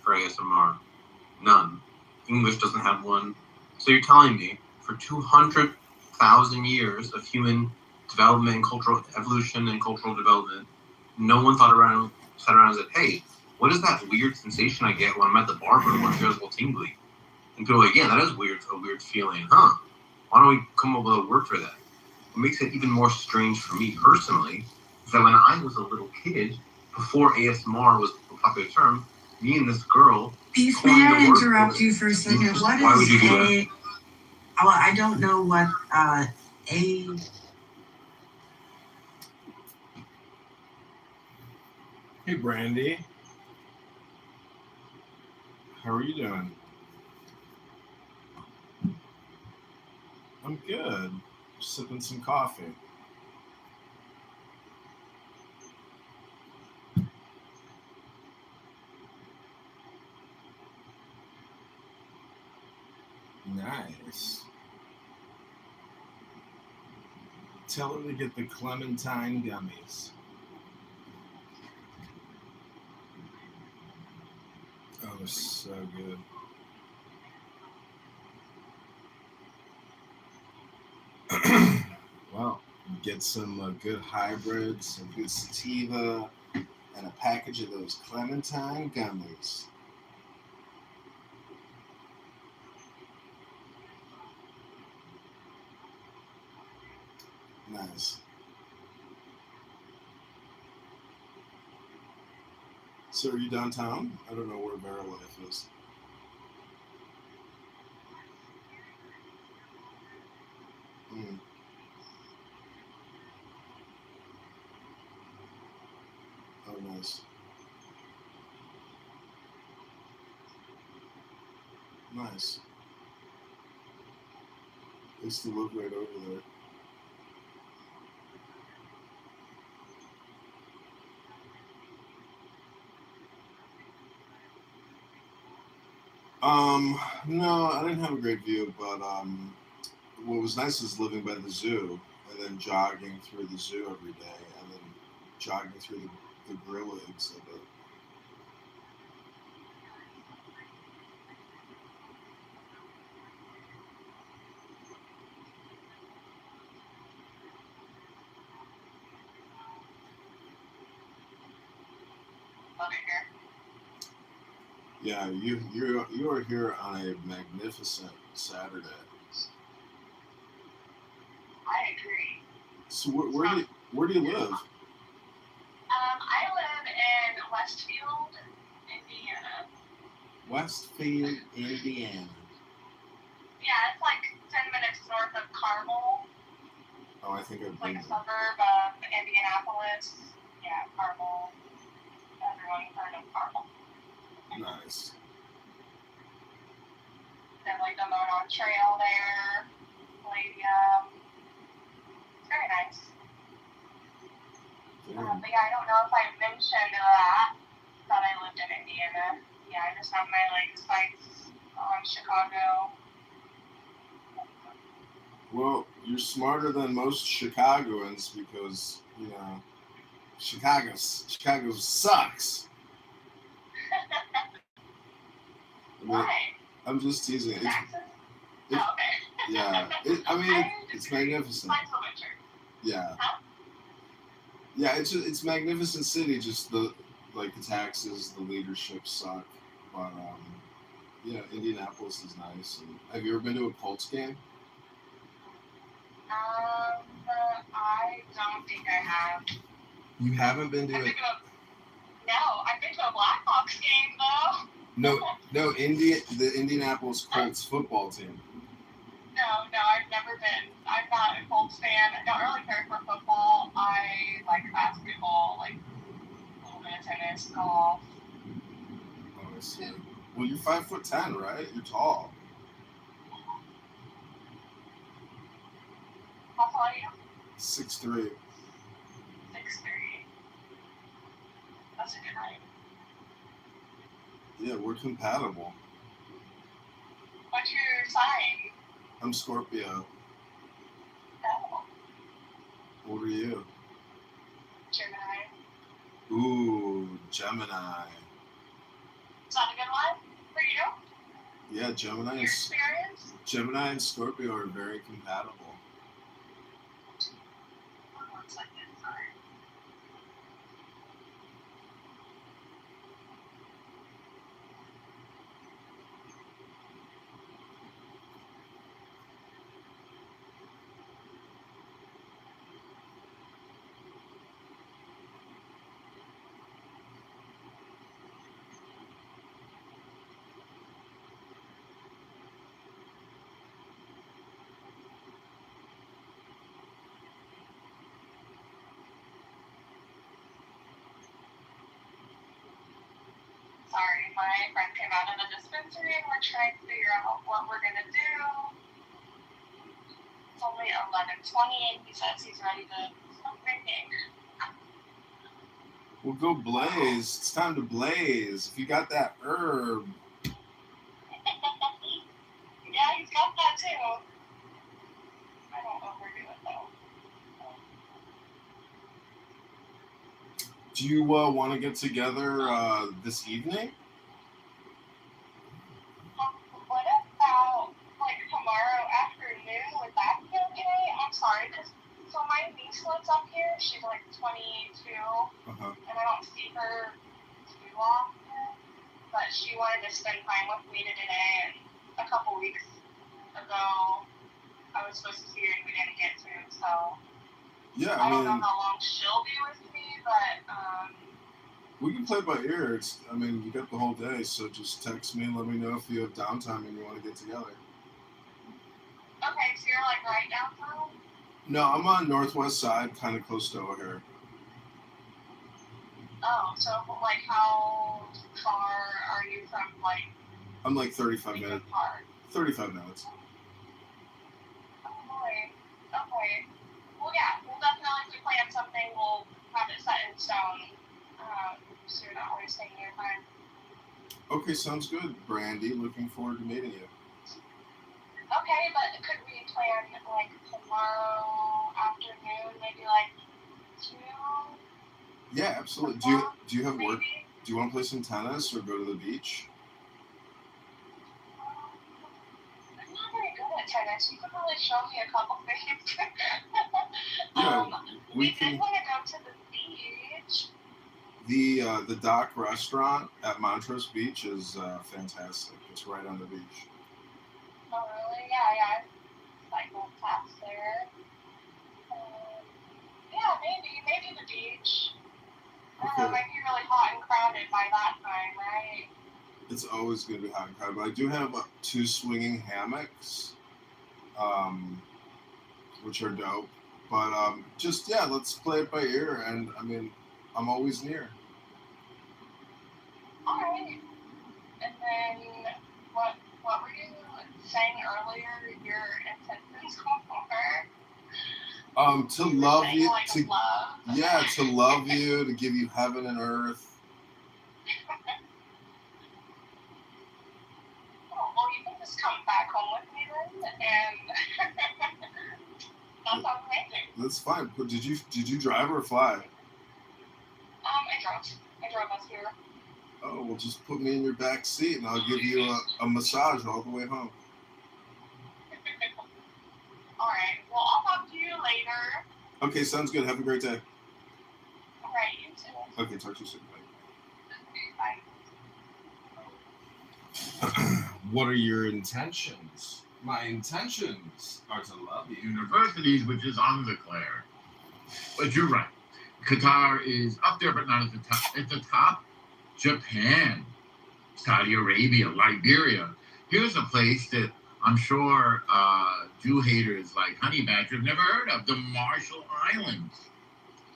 for ASMR. None. English doesn't have one. So you're telling me for 200,000 years of human development and cultural evolution and cultural development, no one sat around and said, hey, what is that weird sensation I get when I'm at the barber when it feels a little tingly? And people are like, yeah, that is a weird feeling, huh? Why don't we come up with a word for that? What makes it even more strange for me personally is that when I was a little kid, before ASMR was a popular term, me and this girl. Beef, may I interrupt you for a second? Why would you do that? Well, I don't know what a. Hey, Brandy. How are you doing? I'm good. Sipping some coffee. Nice. Tell her to get the clementine gummies. Oh, they're so good. Well, get some good hybrids, some good sativa, and a package of those clementine gummies. Nice. So are you downtown? I don't know where Mayoral Life is. Mm. Oh, nice. Nice. I used to live right over there. No, I didn't have a great view, but what was nice is living by the zoo and then jogging through the zoo every day and then jogging through the gorilla exhibit. Yeah, you are here on a magnificent Saturday. I agree. So where do you live? I live in Westfield, Indiana. Westfield, Indiana. Yeah, it's like 10 minutes north of Carmel. Oh, I think I've It's like been a there. suburb of Indianapolis. Yeah, Carmel. Everyone's heard of Carmel. Nice. They have like the Mayoral Trail there, Palladium. It's very nice. Damn. But yeah, I don't know if I mentioned that I lived in Indiana. Yeah, I just have my like sites on Chicago. Well, you're smarter than most Chicagoans because you know Chicago sucks. I mean, Why? I'm just teasing. Taxes? It's Oh, okay. yeah. It's magnificent. Mine's a winter. Yeah. Huh? Yeah, it's magnificent city. Just the taxes, the leadership suck. But yeah, Indianapolis is nice. And have you ever been to a Colts game? I don't think I have. You haven't been to I've it? been to I've been to a Blackhawks game though. No, the Indianapolis Colts football team. No, I've never been. I'm not a Colts fan. I don't really care for football. I like basketball, like a little bit of tennis, golf. Oh, I see. Well, you're 5'10", right? You're tall. How tall are you? 6'3". 6'3". That's a good height. Yeah, we're compatible. What's your sign? I'm Scorpio. Oh, What are you? Gemini. Ooh, Gemini. Is that a good one for you? Yeah, Gemini Your experience? Gemini and Scorpio are very compatible. One second, sorry. Sorry, my friend came out of the dispensary and we're trying to figure out what we're gonna do. It's only 11:20 and he says he's ready to start drinking. Well, go blaze. It's time to blaze. If you got that herb. Yeah, he's got that too. I don't overdo it though. Do you want to get together this evening? What about like tomorrow afternoon? Would that be okay? I'm sorry, so my niece lives up here. She's like 22, Uh-huh. and I don't see her too often. But she wanted to spend time with me today, and a couple weeks ago, I was supposed to see her and we didn't get to. So Yeah, I don't know how long she'll be with me, but we can play by ear. You got the whole day, so just text me and let me know if you have downtime and you want to get together. okay. So you're like right downtown. No, I'm on northwest side, kind of close to O'Hare. Oh, so like how far are you from like I'm like 35 Beacon minutes. Park? 35 minutes. Oh boy. Okay. Well, yeah, we'll definitely plan something. We'll have it set in stone. So you're not wasting your time. Okay, sounds good, Brandy. Looking forward to meeting you. Okay, but could we plan like tomorrow afternoon, maybe like 2? Yeah, absolutely. Do you have work? Do you want to play some tennis or go to the beach? I'm not very good at tennis. You could probably show me a couple things. Yeah, we we can. did want to go to the beach. The Dock restaurant at Montrose Beach is fantastic. It's right on the beach. Oh, really? Yeah, I cycled past there. Yeah, maybe the beach. I don't know, it Okay. might be really hot and crowded by that time, right? It's always going to be hot and crowded, but I do have 2 swinging hammocks, which are dope. But just yeah, let's play it by ear. And I mean, I'm always near. All right. And then what were you saying earlier? Your intentions for? To love saying, you, like, to love. yeah, to love you, to give you heaven and earth. Oh, well, you can just come back home with me then, and that sounds amazing. That's fine. But did you drive or fly? I drove us here. Oh, well, just put me in your back seat, and I'll give you a massage all the way home. All right. Well, I'll talk to you later. Okay, sounds good. Have a great day. All right, you too. Okay, talk to you soon. Bye. What are your intentions? My intentions are to love you. Universities, which is undeclared. But you're right. Qatar is up there, but not at the top. At the top, Japan, Saudi Arabia, Liberia. Here's a place that I'm sure Jew haters like Honey Badger have never heard of, the Marshall Islands.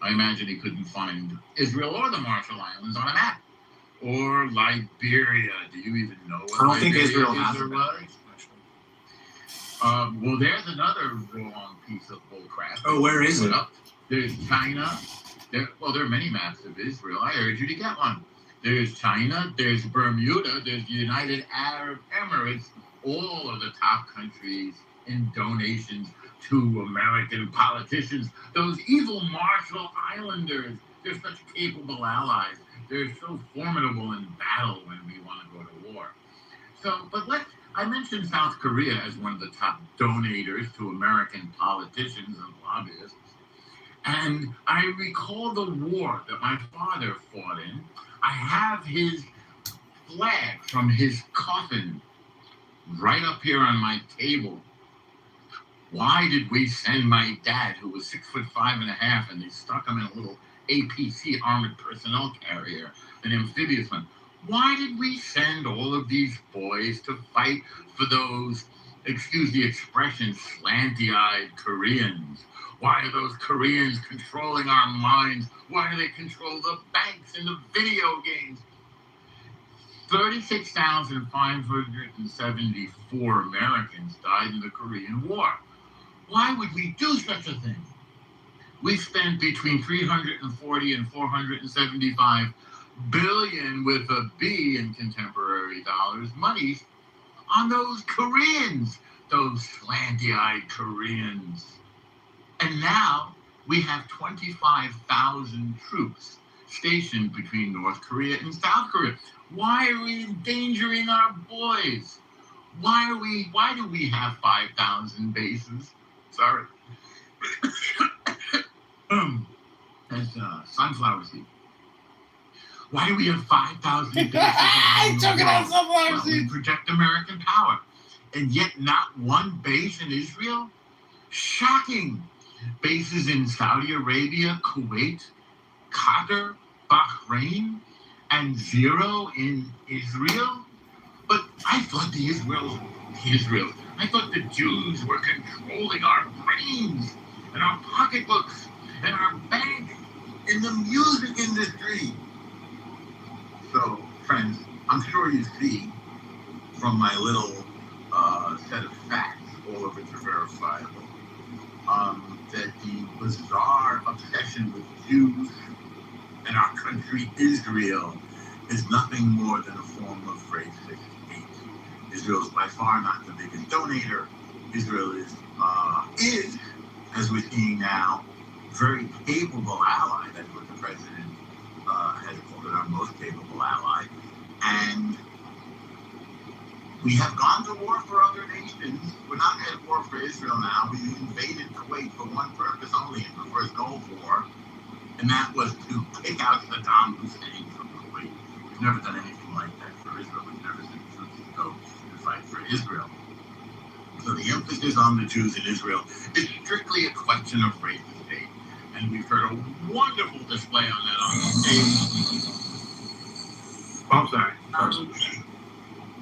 I imagine he couldn't find Israel or the Marshall Islands on a map. Or Liberia. Do you even know what I don't think Liberia Israel is has or a was? Well, there's another wrong piece of bullcrap. Oh, where is it? There's China. There are many maps of Israel. I urge you to get one. There's China. There's Bermuda. There's the United Arab Emirates. All of the top countries in donations to American politicians. Those evil Marshall Islanders. They're such capable allies. They're so formidable in battle when we want to go to war. I mentioned South Korea as one of the top donators to American politicians and lobbyists. And I recall the war that my father fought in. I have his flag from his coffin right up here on my table. Why did we send my dad, who was 6'5.5", and they stuck him in a little APC armored personnel carrier, an amphibious one? Why did we send all of these boys to fight for those, excuse the expression, slanty-eyed Koreans? Why are those Koreans controlling our minds? Why do they control the banks and the video games? 36,574 Americans died in the Korean War. Why would we do such a thing? We spent between 340 and 475 billion with a B in contemporary dollars monies on those Koreans, those slanty-eyed Koreans. And now we have 25,000 troops stationed between North Korea and South Korea. Why are we endangering our boys? Why do we have 5,000 bases? Sorry. That's sunflower seed. Why do we have 5,000 bases? I took it on sunflower Well, seed. we protect American power. And yet not one base in Israel? Shocking. Bases in Saudi Arabia, Kuwait, Qatar, Bahrain, and 0 in Israel? But I thought I thought the Jews were controlling our brains and our pocketbooks and our bank and the music industry. So, friends, I'm sure you see from my little set of facts, all of which are verifiable, that the bizarre obsession with Jews and our country, Israel, is nothing more than a form of racist hate. Israel is by far not the biggest donor. Israel is, as we're seeing now, very capable ally. That's what the president has called it, our most capable ally. And we have gone to war for other nations. We're not at war for Israel now. We invaded Kuwait for one purpose only, and the first Gulf War. and that was to kick out Saddam Hussein from Kuwait. We've never done anything like that for Israel. We've never sent troops to go and fight for Israel. So the emphasis on the Jews in Israel is strictly a question of race and state. And we've heard a wonderful display on that on the stage. I'm sorry.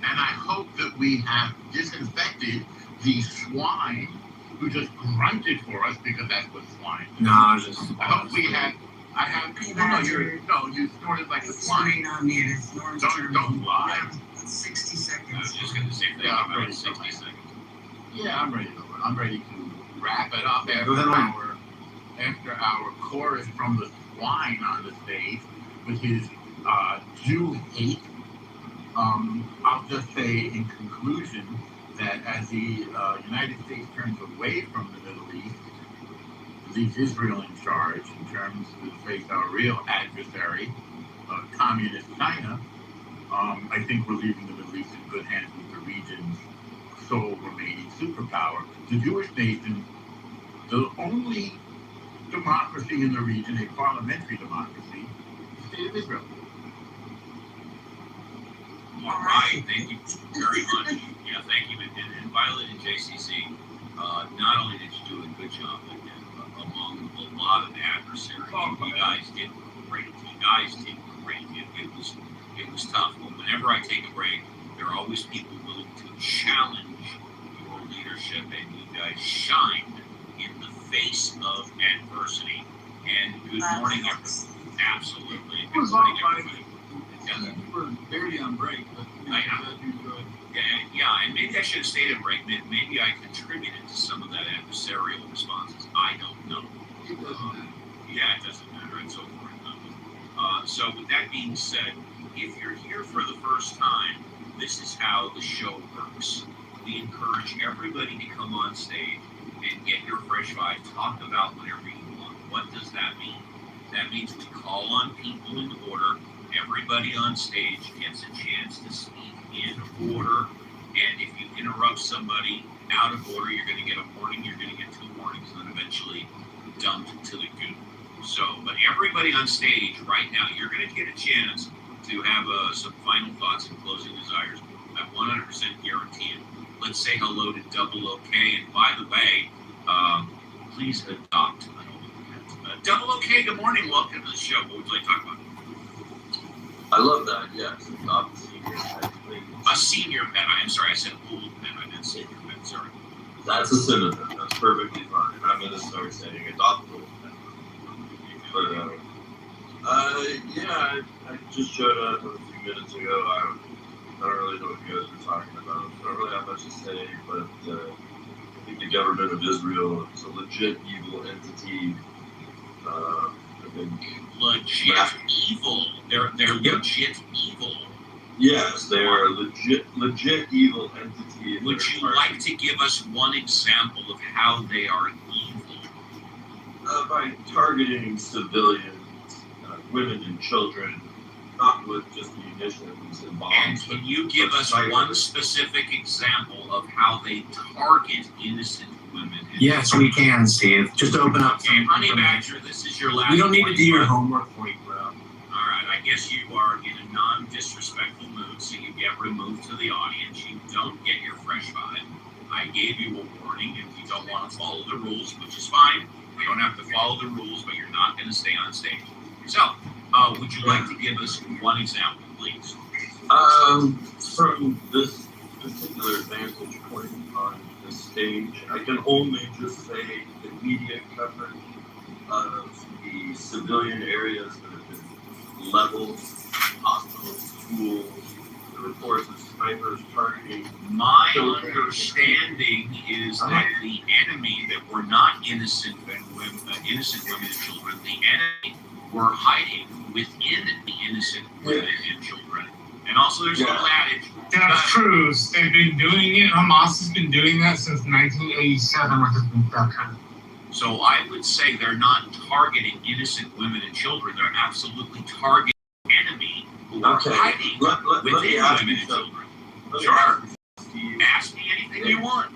And I hope that we have disinfected these swine who just grunted for us because that's what swine do. No, I was just. I hope we have. I have. You snorted like a swine. On me and it's Lawrence Don't lie. 60 I seconds. was just going to say Yeah, that about 60 seconds. Yeah, I'm ready to. I'm ready to wrap it up Go ahead, after our chorus from the swine on the stage with his Jew hate. I'll just say in conclusion that as the United States turns away from the Middle East, leaves Israel in charge in terms to face our real adversary, communist China, I think we're leaving the Middle East in good hands with the region's sole remaining superpower. The Jewish nation, the only democracy in the region, a parliamentary democracy, the state of Israel. All right, thank you very much. Yeah, thank you. And Violet and JCC, not only did you do a good job, but among a lot of adversaries, you guys did great. It was tough. But whenever I take a break, there are always people willing to challenge your leadership, and you guys shined in the face of adversity. And good morning, everyone. Absolutely. Good morning, everybody. You were barely on break, but I know. Yeah, and maybe I should have stayed on break. Maybe I contributed to some of that adversarial responses. I don't know. it doesn't matter. Yeah, it doesn't matter. It's over and done with. So with that being said, if you're here for the first time, this is how the show works. We encourage everybody to come on stage and get your fresh vibe. Talk about whatever you want. What does that mean? That means we call on people in order. Everybody on stage gets a chance to speak in order. And if you interrupt somebody out of order, you're going to get a warning. You're going to get 2 warnings, and then eventually dumped to the goop. So, but everybody on stage right now, you're going to get a chance to have some final thoughts and closing desires. I 100% guarantee it. Let's say hello to Double OK. And by the way, please adopt. Double OK, good morning. Welcome to the show. What would you like to talk about? I love that, yes. Adopt a senior pet, please. A senior pet. I'm sorry, I said old pet. I meant senior pet. Sorry. That's a synonym. That's perfectly fine. I'm going to start saying adopt a little pet. But, yeah, I just showed up a few minutes ago. I don't really know what you guys were talking about. I don't really have much to say, but I think the government of Israel is a legit evil entity. I think legit evil. They're legit evil. Yes, they are a legit evil entity. Would you like to give us one example of how they are evil? By targeting civilians, women and children, not with just munitions and bombs. And can you give us one specific example of how they target innocent women? Yes, we can, Steve. Just open up. Okay, Honey Badger, this is your last. We don't need to do your point. homework for you, bro. All right, I guess you are in a non-disrespectful mood, so you get removed to the audience. You don't get your fresh vibe. I gave you a warning if you don't want to follow the rules, which is fine. You don't have to follow the rules, but you're not going to stay on stage. So, would you like to give us one example, please? From this particular vantage point on the stage, I can only just say the media coverage of the civilian areas that have been leveled, hospitals, schools, the reports of snipers targeting. My understanding is that the enemy that were not innocent women and children, the enemy were hiding within the innocent women and children. And also there's a little adage. That's true. They've been doing it. Hamas has been doing that since 1987 with that kind of. So I would say they're not targeting innocent women and children. They're absolutely targeting the enemy who are hiding within women and children. Sure. Ask me anything you want.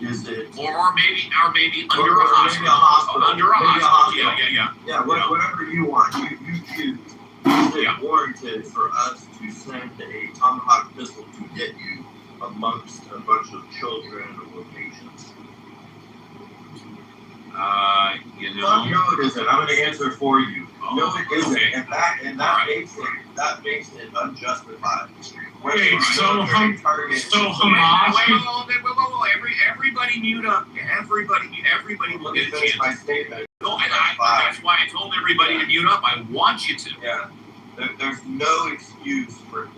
Is it or maybe under maybe a hospital. Under a maybe hospital. Yeah. Yeah, whatever you want, you choose. Is it warranted for us to send a tomahawk pistol to get you amongst a bunch of children or patients? No, it isn't. I'm going to answer for you. No, it isn't. Okay. And that makes it unjustified. Wait, so Hamas. Everybody mute up. Everybody will get a chance. My statement. No, that's why I told everybody to mute up. I want you to. Yeah. There's no excuse for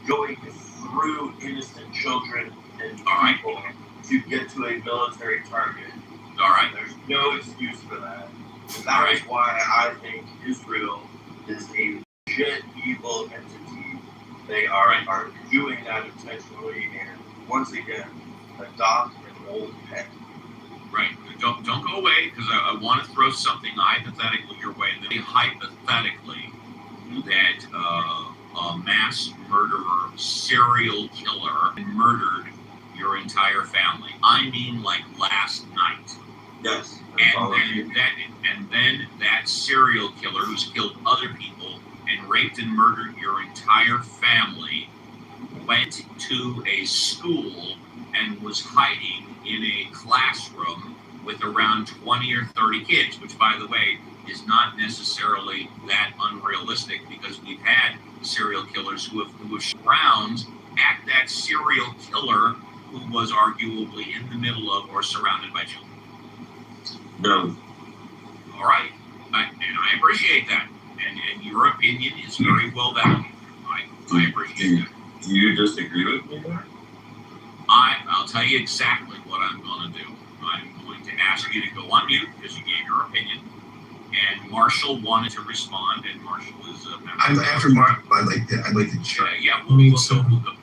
going through innocent children and people to get to a military target. All right. There's no excuse for that. And that is why I think Israel is a legit evil entity. They are doing that intentionally, and once again, adopt an old pet. Right. Don't go away, because I want to throw something hypothetically your way. That hypothetically that a mass murderer, serial killer, murdered your entire family. I mean, like last night. Yes. And then that serial killer who's killed other people and raped and murdered your entire family went to a school and was hiding in a classroom with around 20 or 30 kids, which, by the way, is not necessarily that unrealistic, because we've had serial killers who have rounds at that serial killer who was arguably in the middle of or surrounded by children. No. All right. And I appreciate that. And your opinion is very well valued. I appreciate that. Do you disagree with me there? I'll tell you exactly what I'm going to do. I'm going to ask you to go on mute because you gave your opinion. And Marshall wanted to respond, and Marshall is a member. After Mark, I'd like to check. We'll go.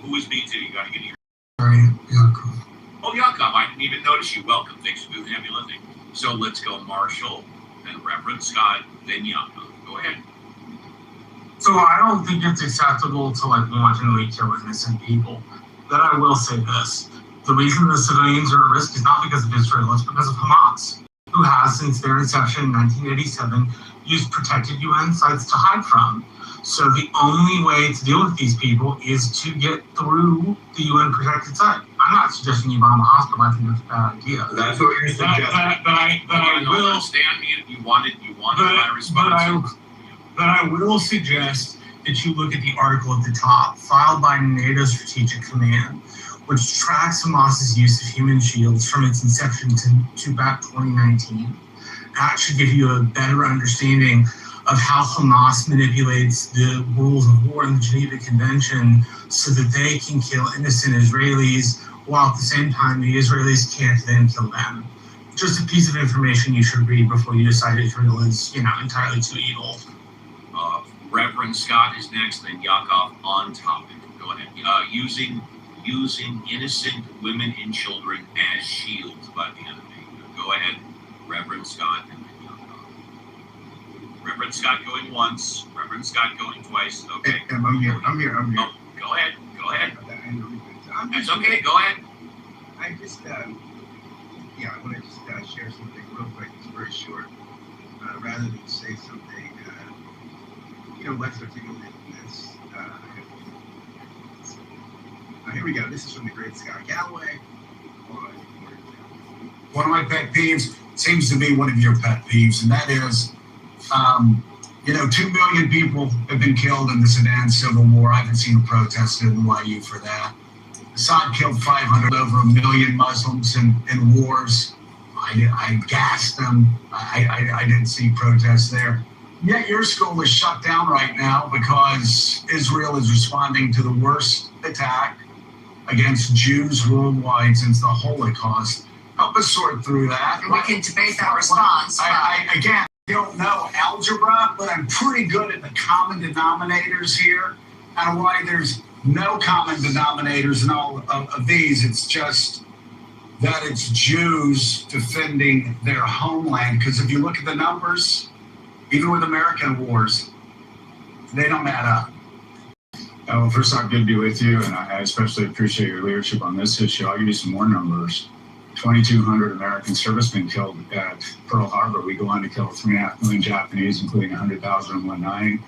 Who is me too? You got to get here. Sorry, Yakov. Oh, Yakov, I didn't even notice you. Welcome. Thanks for doing the heavy lifting. So let's go Marshall, then Reverend Scott, then Yakov. Go ahead. So I don't think it's acceptable to wantonly kill innocent people. Then I will say this: the reason the civilians are at risk is not because of Israel; it's because of Hamas, who has, since their inception in 1987, used protected UN sites to hide from. So the only way to deal with these people is to get through the UN protected site. I'm not suggesting you bomb a hospital. I think that's a bad idea. That's what you're suggesting. But I will stand mute. You wanted my response. But I will suggest that you look at the article at the top, filed by NATO Strategic Command, which tracks Hamas's use of human shields from its inception to about 2019. That should give you a better understanding of how Hamas manipulates the rules of war in the Geneva Convention so that they can kill innocent Israelis, while at the same time the Israelis can't then kill them. Just a piece of information you should read before you decide Israel is, entirely too evil. Reverend Scott is next, then Yakov on topic. Go ahead. Using innocent women and children as shields by the enemy. Go ahead, Reverend Scott, and then Yakov. Reverend Scott going once, Reverend Scott going twice. Okay. I'm here. Oh, go ahead. That's okay. Go ahead. I just, I want to just share something real quick. It's very short. Rather than say something, less articulate than this. Here we go. This is from the great Scott Galloway. One of my pet peeves seems to be one of your pet peeves, and that is, 2 million people have been killed in the Sudan civil war. I haven't seen a protest in NYU for that. Assad killed 500, over 1 million Muslims in wars. I gassed them. I didn't see protests there. Yet your school is shut down right now because Israel is responding to the worst attack against Jews worldwide since the Holocaust. Help us sort through that. We can debate that response. I don't know algebra, but I'm pretty good at the common denominators here, and why there's no common denominators in all of these. It's just that it's Jews defending their homeland. Because if you look at the numbers, even with American wars, they don't add up. Well, first off, good to be with you, and I especially appreciate your leadership on this issue. I'll give you some more numbers. 2,200 American servicemen killed at Pearl Harbor. We go on to kill 3.5 million Japanese, including 100,000 in one night.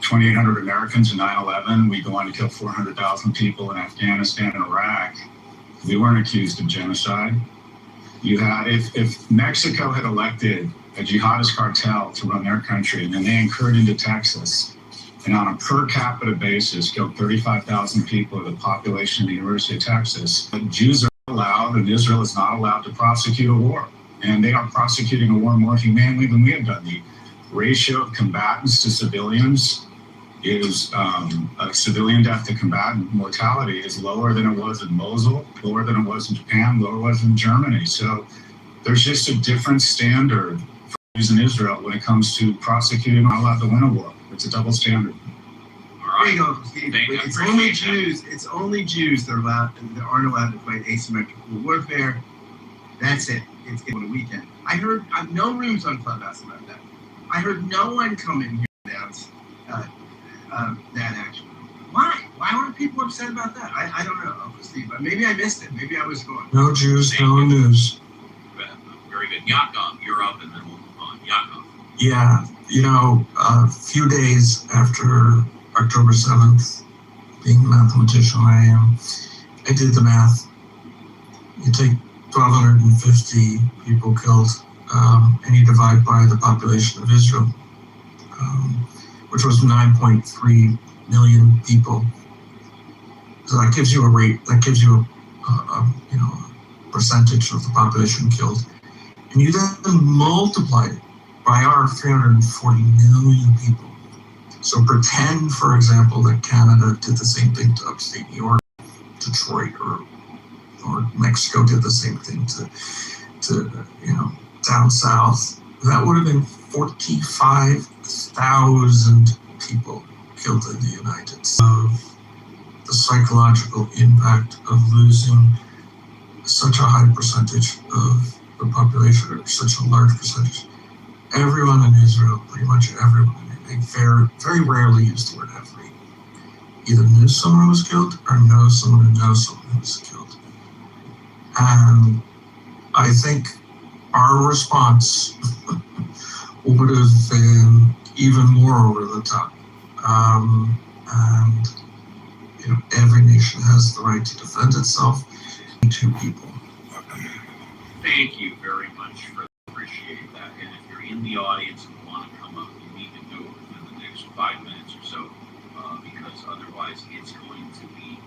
2,800 Americans in 9/11. We go on to kill 400,000 people in Afghanistan and Iraq. We weren't accused of genocide. You had, if Mexico had elected a jihadist cartel to run their country, and then they incurred into Texas, and on a per capita basis killed 35,000 people of the population of the University of Texas, Jews are allowed, and Israel is not allowed to prosecute a war. And they are prosecuting a war more humanely than we have done. The ratio of combatants to civilians is a civilian death to combatant mortality is lower than it was in Mosul, lower than it was in Japan, lower than it was in Germany. So there's just a different standard for Jews in Israel when it comes to prosecuting not allowed to win a war. It's a double standard. There you go, Steve. It's only Jews. It's only Jews that aren't allowed to fight asymmetrical warfare. That's it. It's on a weekend. I heard no rooms on Clubhouse about that. I heard no one come in here announce that action. Why? Why were people upset about that? I don't know, Steve. Maybe I missed it. Maybe I was going. No Jews, no news. Very good. Yakov, you're up, and then we'll move on. Yakov. Yeah, a few days after October 7th, being the mathematician I am, I did the math. You take 1,250 people killed, and you divide by the population of Israel, which was 9.3 million people. So that gives you a rate, that gives you a percentage of the population killed. And you then multiply it by our 340 million people. So pretend, for example, that Canada did the same thing to upstate New York, Detroit, or Mexico did the same thing to down south. That would have been 45,000 people killed in the United States. The psychological impact of losing such a high percentage of the population, or such a large percentage. Everyone in Israel, pretty much everyone, they very rarely use the word every. Either knew someone who was killed or know someone who knows someone who was killed. And I think our response would have been even more over the top. And every nation has the right to defend itself. Two people. Thank you very much for appreciate that. And if you're in the audience and want to come up, you need to do it within the next 5 minutes or so, because otherwise it's going to be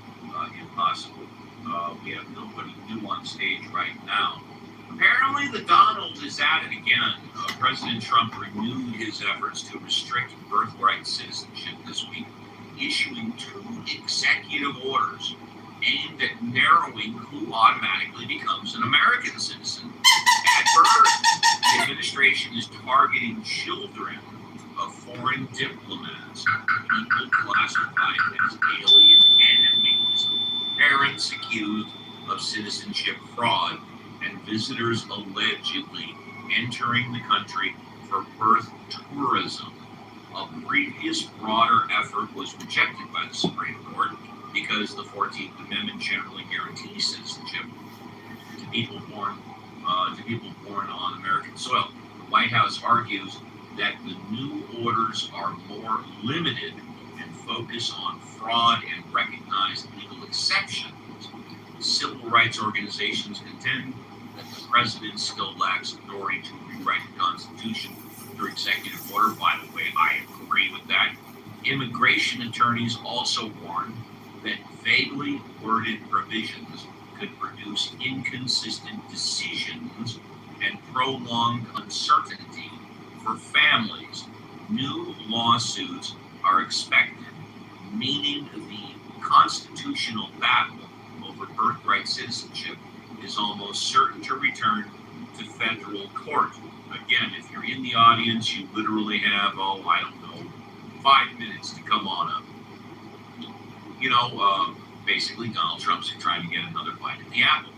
impossible. We have nobody new on stage right now. Apparently, the Donald is at it again. President Trump renewed his efforts to restrict birthright citizenship this week, issuing 2 executive orders aimed at narrowing who automatically becomes an American citizen at birth. The administration is targeting children of foreign diplomats, people classified as alien enemies, parents accused of citizenship fraud, and visitors allegedly entering the country for birth tourism. A previous broader effort was rejected by the Supreme Court because the 14th Amendment generally guarantees citizenship to people born on American soil. The White House argues that the new orders are more limited and focus on fraud and recognize legal exceptions. Civil rights organizations contend that the president still lacks authority to rewrite the Constitution through executive order. By the way, I agree with that. Immigration attorneys also warn that vaguely worded provisions could produce inconsistent decisions and prolonged uncertainty for families. New lawsuits are expected, meaning the constitutional battle over birthright citizenship is almost certain to return to federal court. Again, if you're in the audience, you literally have, 5 minutes to come on up. Basically Donald Trump's trying to get another bite at the apple.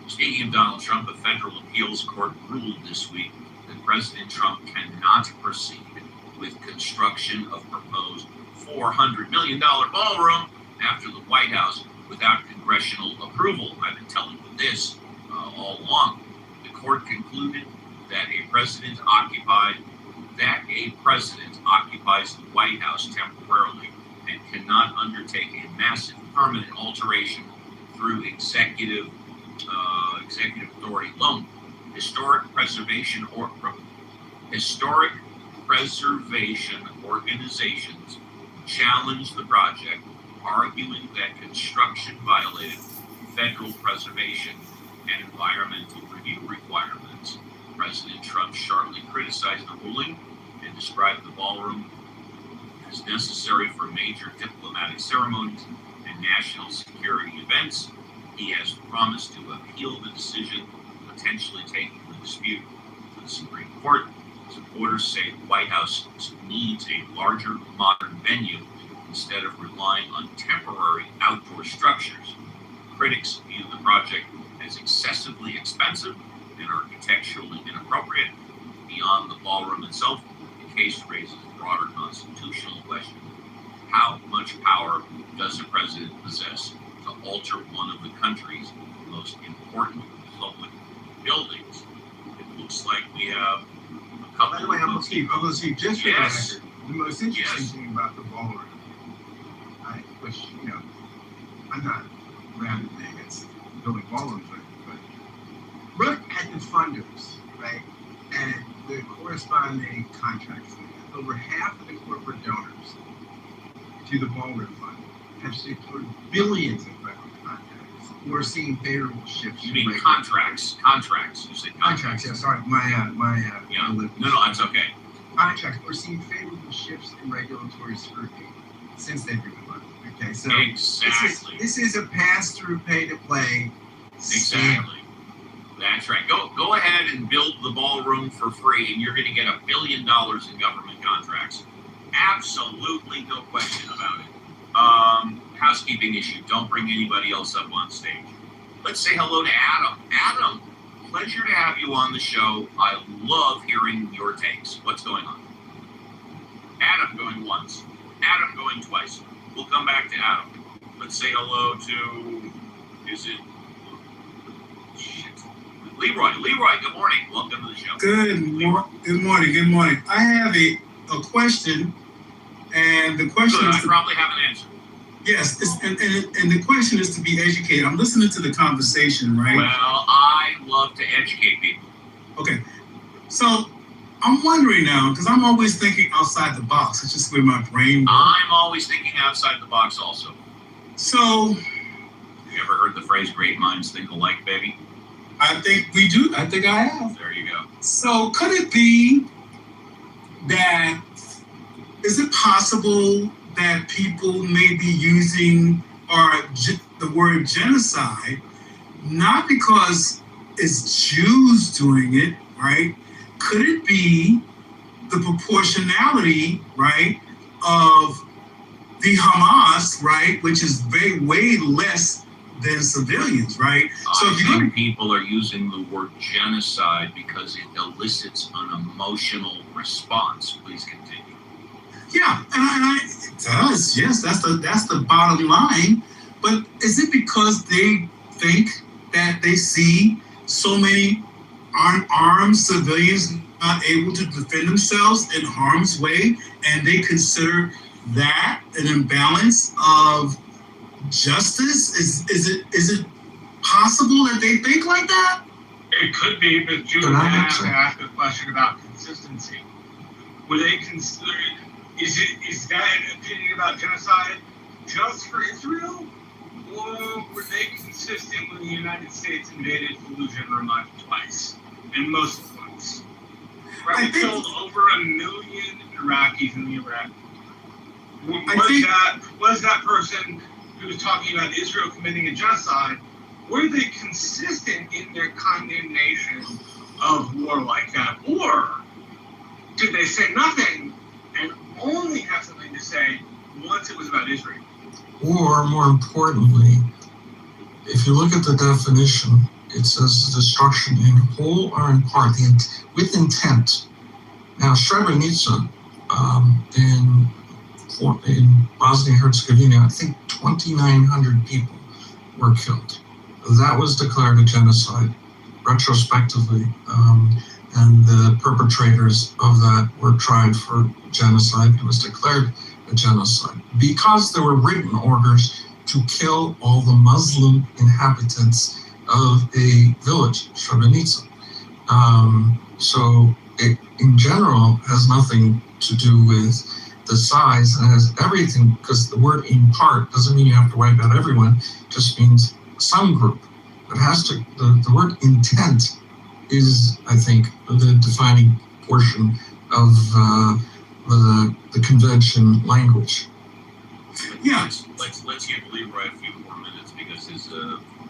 Speaking of Donald Trump, a federal appeals court ruled this week that President Trump cannot proceed with construction of proposed $400 million ballroom after the White House without congressional approval. I've been telling you this all along. The court concluded that a president occupies the White House temporarily and cannot undertake a massive permanent alteration through executive authority alone. Historic preservation organizations challenged the project, arguing that construction violated federal preservation and environmental review requirements. President Trump sharply criticized the ruling and described the ballroom as necessary for major diplomatic ceremonies and national security events. He has promised to appeal the decision, potentially taking the dispute to the Supreme Court. Supporters say the White House needs a larger, modern venue instead of relying on temporary outdoor structures. Critics view the project as excessively expensive and architecturally inappropriate. Beyond the ballroom itself, the case raises broader constitutional questions. How much power does the president possess to alter one of the country's most important public buildings? It looks like we have a couple By the way, Uncle Steve, just for the Yes. record, the most interesting Yes. thing about the ballroom, which, I'm not rabidly against building ballrooms, but look at the funders, right? And the corresponding contracts. Over half of the corporate donors to the ballroom fund have secured billions of federal contracts. We're seeing favorable shifts. You mean contracts? You say Contracts, yeah, sorry, Yeah. No, that's okay. Contracts, we're seeing favorable shifts in regulatory scrutiny since they've been funded. Okay, so Exactly. this is a pass-through, pay-to-play scam. Exactly. That's right. Go ahead and build the ballroom for free, and you're going to get $1 billion in government contracts. Absolutely, no question about it. Housekeeping issue. Don't bring anybody else up on stage. Let's say hello to Adam. Adam, pleasure to have you on the show. I love hearing your takes. What's going on? Adam going once. Adam going twice. We'll come back to Adam. Let's say hello to, Leroy. Leroy, good morning. Welcome to the show. Good morning. I have a question, and the question Good, is I probably have an answer. yes, and the question is to be educated. I'm listening to the conversation, right? Well, I love to educate people. Okay, so I'm wondering now, because I'm always thinking outside the box. It's just where my brain works. I'm always thinking outside the box also. So, you ever heard the phrase "great minds think alike," baby? I think we do. I think I have. There you go. So could it be that, is it possible that people may be using the word genocide, not because it's Jews doing it, right? Could it be the proportionality, right, of the Hamas, right, which is way less than civilians, right? So if you people are using the word genocide because it elicits an emotional response. Please continue. Yeah, and it does. Yes, that's the bottom line. But is it because they think that they see so many unarmed civilians not able to defend themselves in harm's way, and they consider that an imbalance of justice? Is it possible that they think like that? It could be, but Julie have to ask a question about consistency. Were they consider is that an opinion about genocide just for Israel, or were they consistent when the United States invaded Fallujah and Ramadi twice, and most once? Right, we killed over 1 million Iraqis in the Iraq. Was that person who was talking about Israel committing a genocide, were they consistent in their condemnation of war like that? Or did they say nothing and only have something to say once it was about Israel? Or, more importantly, if you look at the definition, it says destruction in whole or in part, with intent. Now, Srebrenica, in in Bosnia-Herzegovina, I think 2,900 people were killed. That was declared a genocide retrospectively, and the perpetrators of that were tried for genocide. It was declared a genocide because there were written orders to kill all the Muslim inhabitants of a village, Srebrenica. So it, in general, has nothing to do with the size, and has everything, because the word in part doesn't mean you have to wipe out everyone, it just means some group. It has to, the word intent is, I think, the defining portion of the convention language. Yeah. Let's give Leroy a few more minutes because he's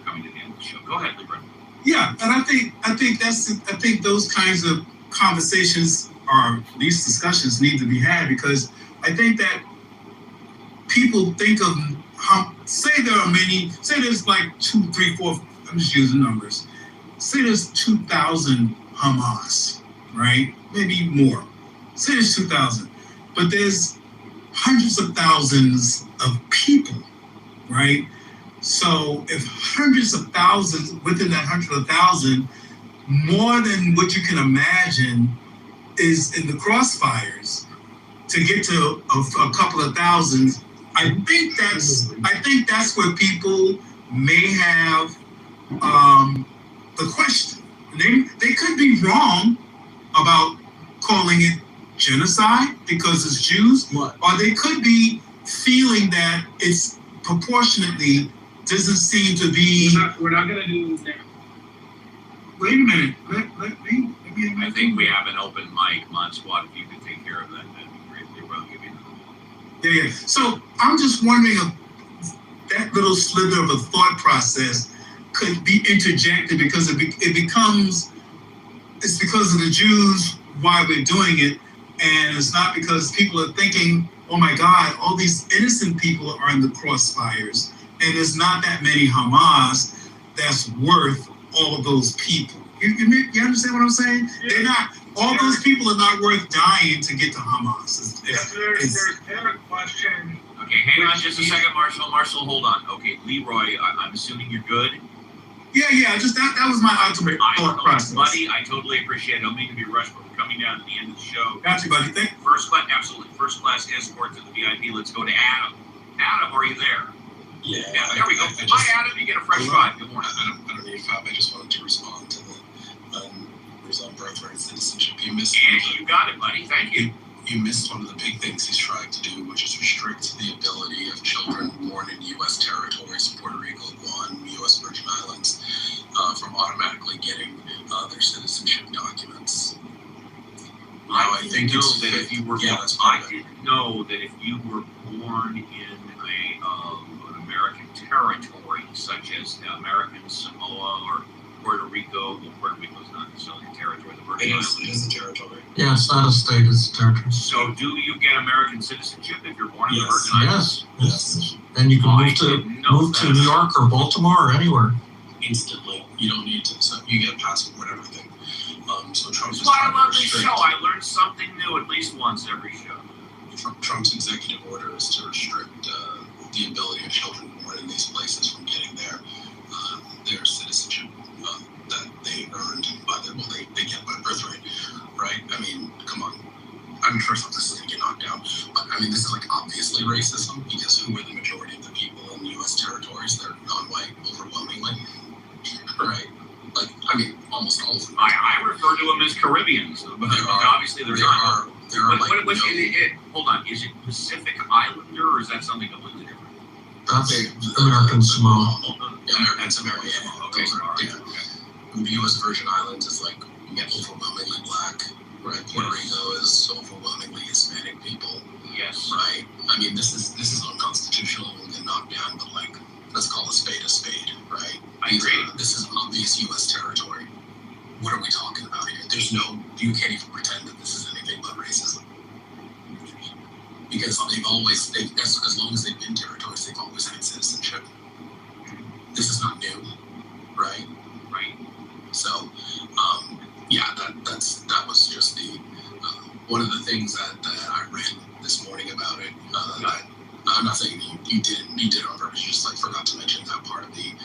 coming to the end of the show. Go ahead, Leroy. Yeah, and I think those kinds of conversations or these discussions need to be had, because I think that people think of say there's like 2, 3, 4, I'm just using numbers. Say there's 2,000 Hamas, right? Maybe more. Say there's 2,000, but there's hundreds of thousands of people, right? So if hundreds of thousands, within that 100,000, more than what you can imagine is in the crossfires to get to a couple of thousands, I think that's where people may have the question. They could be wrong about calling it genocide because it's Jews, or they could be feeling that it's proportionately doesn't seem to be. We're not going to do that. Wait a minute. Let me. I think we have an open mic. Mod Squad, if you could take care of that, that'd be great. They will give you the Yeah. So I'm just wondering if that little slither of a thought process could be interjected, because it becomes, it's because of the Jews why we're doing it, and it's not because people are thinking, oh my God, all these innocent people are in the crossfires, and there's not that many Hamas that's worth all of those people. You understand what I'm saying? Yeah. They're not. All those people are not worth dying to get to Hamas. There's been a question. Okay, hang on just a second, Marshall. Marshall, hold on. Okay, Leroy, I'm assuming you're good. Yeah. Just that was my ultimate thought process. Buddy, I totally appreciate it. I don't mean to be rushed, but we're coming down to the end of the show. Got you, buddy. Thank you. Absolutely. First class escort to the VIP. Let's go to Adam. Adam, are you there? Yeah. There we go. Hi, Adam. You get a fresh five. Good morning. I don't need five. I just wanted to respond to the unresolved birthright citizenship. You missed. Yeah, you got it, buddy. Thank you. You missed one of the big things he's trying to do, which is restrict the ability of children born in U.S. territories, Puerto Rico, Guam, U.S. Virgin Islands, from automatically getting their citizenship documents. I didn't know that if you were born in an American territory, such as American Samoa or Puerto Rico. Well, Puerto Rico's not necessarily a territory. The Virgin Islands. It is a territory. Yeah, it's not a state, it's a territory. So, do you get American citizenship if you're born in the Virgin Islands? Yes. And you can move to New York or Baltimore or anywhere. Instantly. You don't need to. So you get a passport, everything. So Trump That's is why I trying to love this restrict. show. I learn something new at least once every show. Trump's executive order is to restrict the ability of children born in these places from getting their citizenship that they earned by they get by birthright, right? I mean, come on. I mean, first off, this is going to get knocked down, but I mean, this is like obviously racism, because who are the majority of the people in U.S. territories? They're non-white, overwhelmingly, right? Like, I mean, almost all of them. I refer to them as Caribbeans, but obviously they're not. Hold on, is it Pacific Islander or is that something completely different? That's American Samoa. American Samoa. Okay, the U.S. Virgin Islands is like overwhelmingly black, right? Puerto Rico is overwhelmingly Hispanic people. Yes. Right. I mean, this is unconstitutional and get knocked down, but like, let's call a spade, right? I agree. This is obvious U.S. territory. What are we talking about here? You can't even pretend that this is anything but racism. Because as long as they've been territories, they've always had citizenship. This is not new, right? Right. So, that was just the one of the things that I read this morning about it. I'm not saying you did it on purpose. You just like forgot to mention that part of the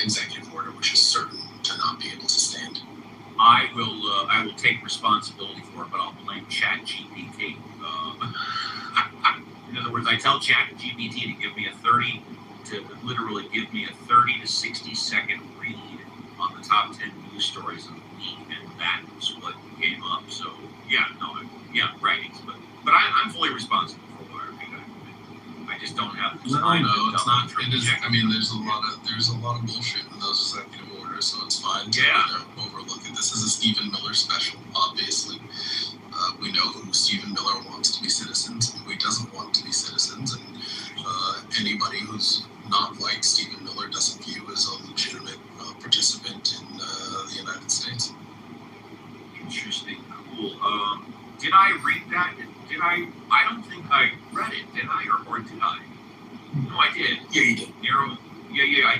executive order, which is certain to not be able to stand. I will take responsibility for it, but I'll blame ChatGPT. In other words, I tell ChatGPT to give me literally give me a 30 to 60 second read on the top 10 news stories of the week, and that was what came up. So writings, but I'm fully responsible for what I read. I just don't have the time. No, it's not. It is. I mean, there's a lot of bullshit in those executive orders, so it's fine to overlook it. This is a Stephen Miller special, obviously. We know who Stephen Miller wants to be citizens and who he doesn't want to be citizens, and anybody who's not like Stephen Miller doesn't view as a legitimate participant in the United States. Interesting, cool. Did I read that? I don't think I read it, did I? Or did I? No, I did. Yeah, you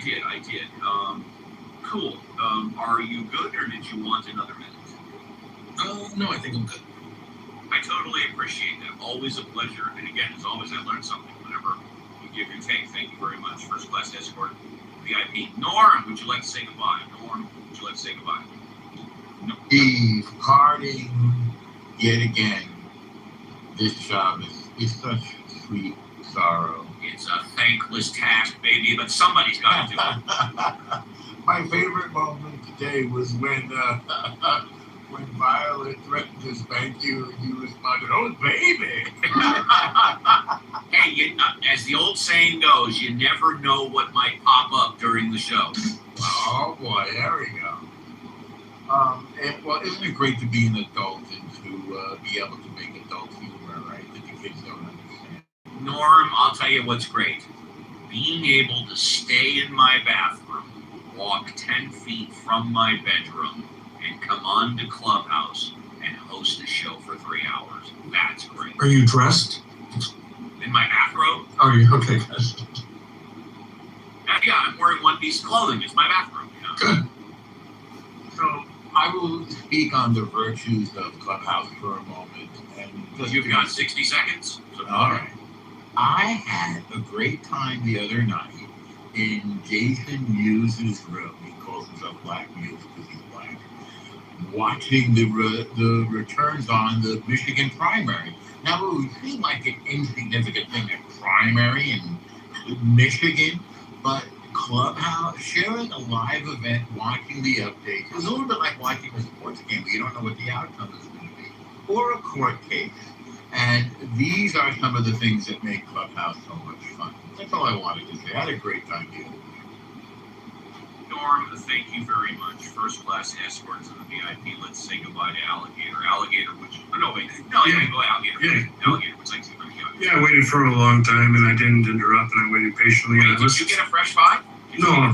did. I did. Cool. Are you good, or did you want another minute? No, I think I'm good. I totally appreciate that. Always a pleasure. And again, as always, I learn something whenever you give your take. Thank you very much. First class escort, VIP. Norm, would you like to say goodbye? Steve, Harding, yet again, this job is such sweet sorrow. It's a thankless task, baby, but somebody's got to do it. My favorite moment today was when Violet threatened to spank you and you responded, "Oh, baby." Hey, as the old saying goes, you never know what might pop up during the show. Oh boy, there we go. Isn't it great to be an adult and to be able to make adult humor, right? That the kids don't understand. Norm, I'll tell you what's great. Being able to stay in my bathroom, walk 10 feet from my bedroom, and come on to Clubhouse and host a show for 3 hours. That's great. Are you dressed? In my bathrobe? Are you? Okay, guys. Yeah, I'm wearing one piece of clothing. It's my bathrobe. Good. So I will speak on the virtues of Clubhouse for a moment. And You've got 60 seconds. So all right. I had a great time the other night in Jason Muse's room. He calls himself Black Muse because he's black. Watching the returns on the Michigan primary. Now, it would seem like an insignificant thing, a primary in Michigan, but Clubhouse, sharing a live event, watching the updates, is a little bit like watching a sports game where you don't know what the outcome is going to be, or a court case. And these are some of the things that make Clubhouse so much fun. That's all I wanted to say. I had a great time the other day. Norm, thank you very much. First class escorts in the VIP. Let's say goodbye to Alligator. Alligator, go Alligator. Yeah. Alligator, would like to go. Yeah, I waited for a long time and I didn't interrupt and I waited patiently. Wait, did you get a fresh five? No.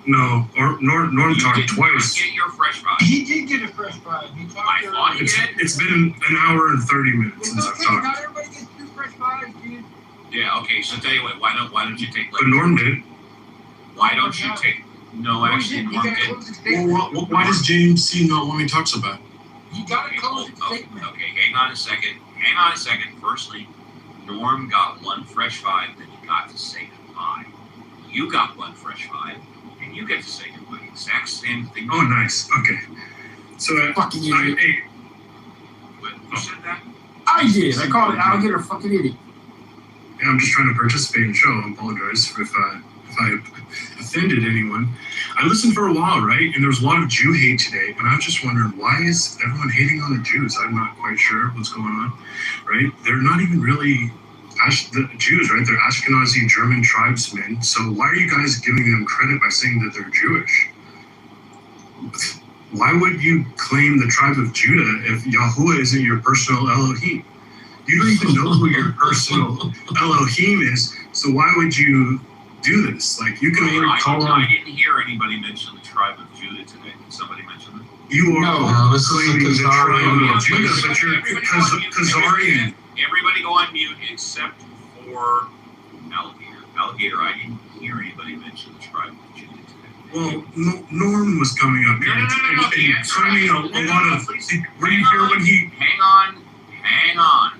Norm talked twice. Get your fresh five. He did get a fresh five. He talked earlier. It's been an hour and 30 minutes since I've talked. Not everybody gets 2 fresh fives, dude. Yeah, okay, so tell you what, why don't you take But Norm did. Why don't you take no actually Norm did. Well, why does James C not want me to talk so bad? You gotta close the statement. Okay, hang on a second. Firstly, Norm got 1 fresh five, then he got to say goodbye. You got 1 fresh five, and you get to say goodbye. Exact same thing. Oh, nice. Okay. So fucking idiot. Who said that? I did. I called it Alligator fucking idiot. Yeah, I'm just trying to participate in the show. I apologize if I offended anyone. I listened for a while, right? And there was a lot of Jew hate today, and I was just wondering, why is everyone hating on the Jews? I'm not quite sure what's going on, right? They're not even really the Jews, right? They're Ashkenazi German tribesmen. So why are you guys giving them credit by saying that they're Jewish? Why would you claim the tribe of Judah if Yahuwah isn't your personal Elohim? You don't even know who your personal Elohim is, so why would you do this? Like, you can only call on... I didn't hear anybody mention the tribe of Judah today. Did somebody mention that? You are claiming the tribe of Judah, but you're Khazarian. Everybody go on mute except for Alligator. Alligator, I didn't hear anybody mention the tribe of Judah today. Well, Norm was coming up here and claiming a lot of... Were you here when he... Hang on.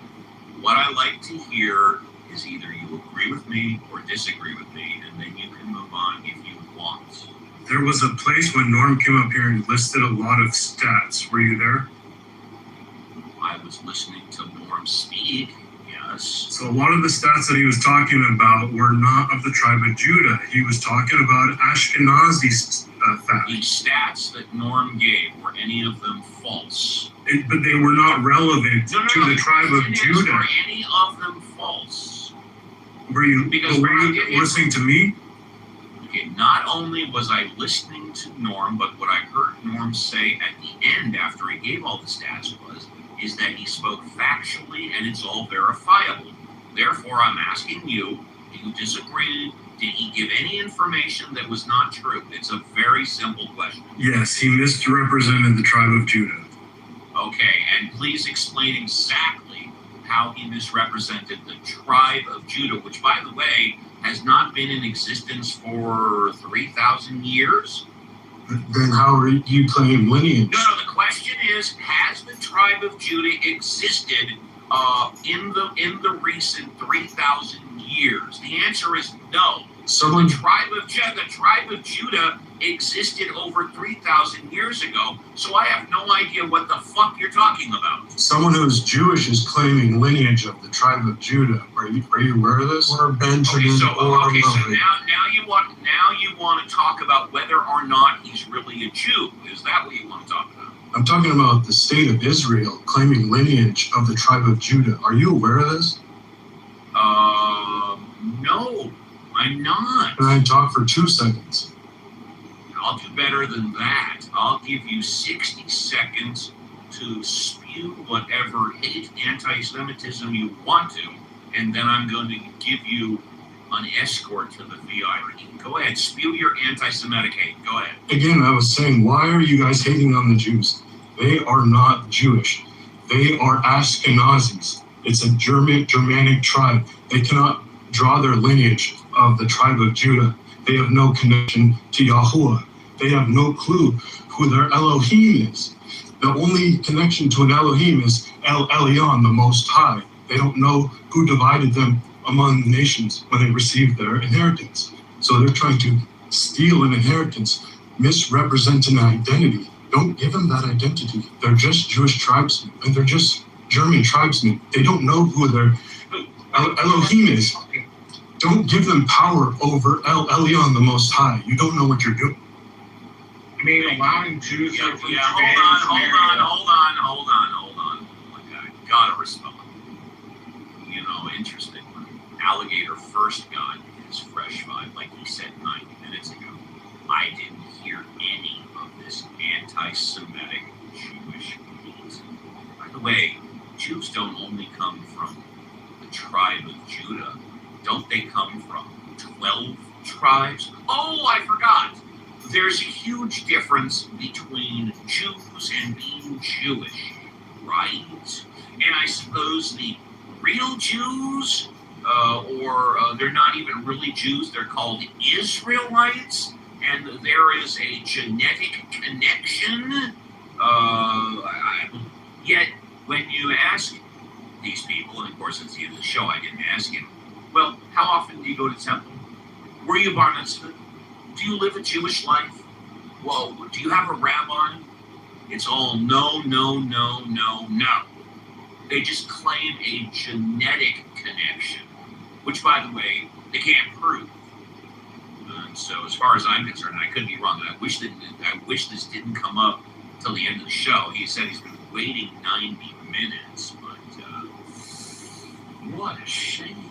what I like to hear is either you agree with me or disagree with me, and then you can move on if you want. There was a place when Norm came up here and listed a lot of stats. Were you there? I was listening to Norm speak, yes. So a lot of the stats that he was talking about were not of the tribe of Judah. He was talking about Ashkenazi facts. The stats that Norm gave, were any of them false? But they were not relevant to the tribe of Judah. Were any of them false? Were you listening to me? Okay, not only was I listening to Norm, but what I heard Norm say at the end after he gave all the stats is that he spoke factually and it's all verifiable. Therefore, I'm asking you, do you disagree? Did he give any information that was not true? It's a very simple question. Yes, he misrepresented the tribe of Judah. Okay, and please explain exactly how he misrepresented the tribe of Judah, which, by the way, has not been in existence for 3,000 years. Then how are you claiming lineage? No, the question is, has the tribe of Judah existed in the recent 3,000 years? The answer is no. The tribe of Judah existed over 3,000 years ago, so I have no idea what the fuck you're talking about. Someone who is Jewish is claiming lineage of the tribe of Judah. Are you aware of this? Or Benjamin So Levi. now you want to talk about whether or not he's really a Jew. Is that what you want to talk about? I'm talking about the state of Israel claiming lineage of the tribe of Judah. Are you aware of this? No, I'm not. Can I talk for 2 seconds? I'll do better than that. I'll give you 60 seconds to spew whatever hate anti-Semitism you want to, and then I'm going to give you an escort to the VIP. Go ahead, spew your anti-Semitic hate. Go ahead. Again, I was saying, why are you guys hating on the Jews? They are not Jewish. They are Ashkenazis. It's a Germanic tribe. They cannot draw their lineage of the tribe of Judah. They have no connection to Yahuwah. They have no clue who their Elohim is. The only connection to an Elohim is El Elyon, the Most High. They don't know who divided them among the nations when they received their inheritance. So they're trying to steal an inheritance, misrepresent an identity. Don't give them that identity. They're just Jewish tribesmen, and they're just German tribesmen. They don't know who their Elohim is. Don't give them power over El Elyon, the Most High. You don't know what you're doing. I mean, allowing Jews Hold on. Okay, gotta respond. You know, interesting. When Alligator first got his fresh vibe, like he said 90 minutes ago, I didn't hear any of this anti-Semitic Jewish hate. By the way, Jews don't only come from the tribe of Judah. Don't they come from 12 tribes? Oh, I forgot. There's a huge difference between Jews and being Jewish, right? And I suppose the real Jews, or they're not even really Jews, they're called Israelites, and there is a genetic connection. Yet, when you ask these people, and of course it's the end of the show, I didn't ask him, well, how often do you go to temple? Were you bar mitzvah? Do you live a Jewish life? Well, do you have a rabbi? It's all no. They just claim a genetic connection, which, by the way, they can't prove. So, as far as I'm concerned, I could be wrong. I wish this didn't come up till the end of the show. He said he's been waiting 90 minutes, but what a shame.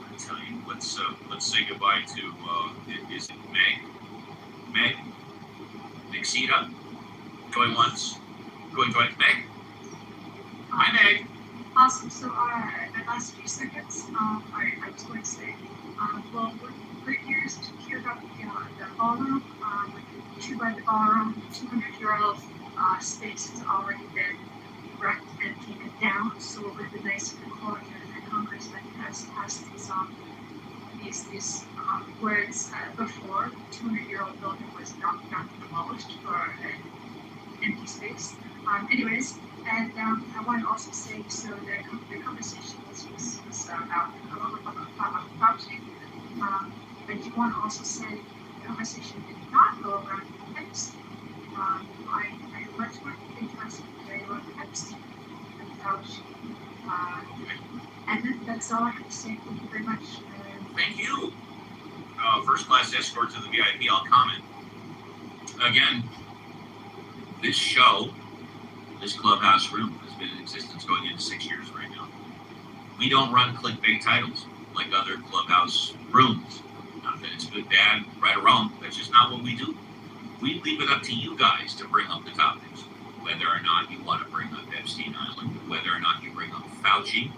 I tell you, let's say goodbye to is it Meg? Nixita? Going once? Going twice? Meg? Hi, Meg. Awesome. So, my last few seconds, I was going to say, well, we're here to hear about the ballroom. 2 by the ballroom, 200-year-old space has already been wrecked and taken down. So it would be nice if the court and the Congressman has passed these words before. The 200-year-old building was not demolished for an empty space. Anyways, And I want to also say, so the conversation was about vouching. I do want to also say the conversation did not go around Epstein. I much more interested in around Epstein than Fauci. And that's all I have to say. Thank you very much. Thank you. First class escort to the VIP. I'll comment. Again, this show, this clubhouse room, has been in existence going into 6 years right now. We don't run clickbait titles like other clubhouse rooms. Not that it's good, bad, right or wrong. That's just not what we do. We leave it up to you guys to bring up the topics. Whether or not you want to bring up Epstein Island, whether or not you bring up Fauci,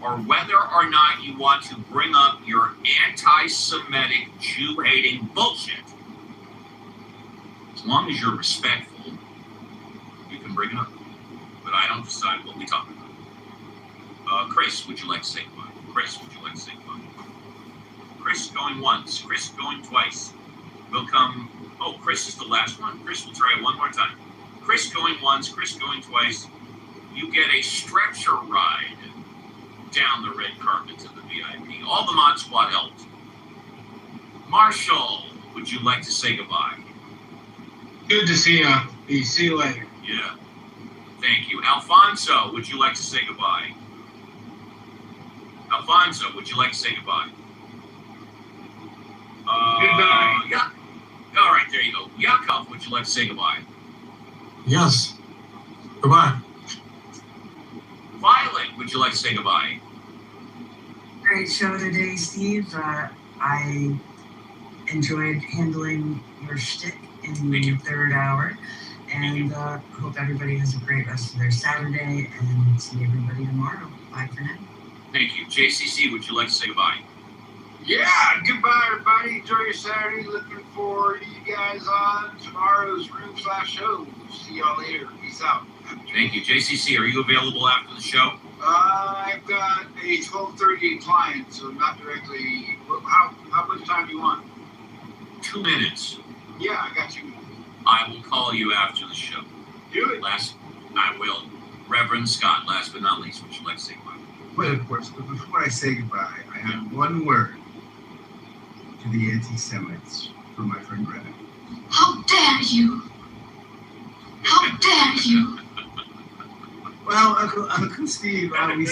or whether or not you want to bring up your anti-Semitic, Jew-hating bullshit. As long as you're respectful, you can bring it up. But I don't decide what we talk about. Chris, would you like to say goodbye? Chris, would you like to say goodbye? Chris going once, Chris going twice. We'll come. Oh, Chris is the last one. Chris will try it one more time. Chris going once, Chris going twice. You get a stretcher ride down the red carpet to the VIP. All the Mod Squad helped. Marshall, would you like to say goodbye? Good to see you. See you later. Yeah. Thank you. Alfonso, would you like to say goodbye? Alfonso, would you like to say goodbye? Goodbye. Yeah. All right, there you go. Yakov, would you like to say goodbye? Yes. Goodbye. Violet, would you like to say goodbye? Great show today, Steve. I enjoyed handling your shtick in the third hour. And hope everybody has a great rest of their Saturday and see everybody tomorrow. Bye for now. Thank you. JCC, would you like to say goodbye? Yeah, goodbye, everybody. Enjoy your Saturday. Looking for you guys on tomorrow's room/show. See y'all later. Peace out. Thank you. JCC, are you available after the show? I've got a 12:30 client, so not directly. How much time do you want? 2 minutes. Yeah, I got you. I will call you after the show. Do it. I will. Reverend Scott, last but not least, would you like to say goodbye? Well, of course, but before I say goodbye, I have one word to the anti-Semites from my friend Greta. How dare you? How dare you? Well, Uncle Steve, we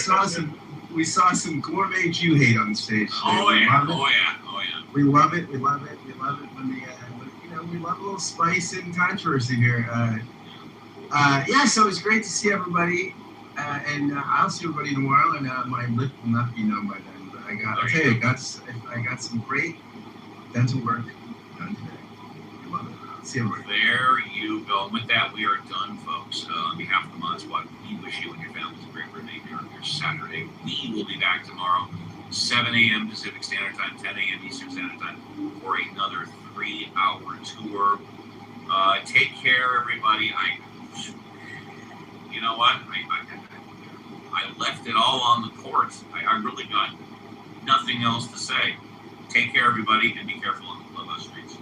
saw some gourmet Jew hate on the stage today. Oh We yeah, love it. oh yeah, oh yeah. We love it. We love it. We love it when we love a little spice and controversy here. Yeah, so it's great to see everybody, and I'll see everybody tomorrow. And my lip will not be numb by then. But I got some great dental work done today. I love it. See everybody. There you go. With that, we are done, folks. On behalf of the Mod Squad, we wish you and your families a great remainder of your Saturday. We will be back tomorrow, 7 a.m. Pacific Standard Time, 10 a.m. Eastern Standard Time, for another 3-hour tour. Take care, everybody. You know what? I left it all on the court. I really got nothing else to say. Take care, everybody, and be careful on the clubhouse streets.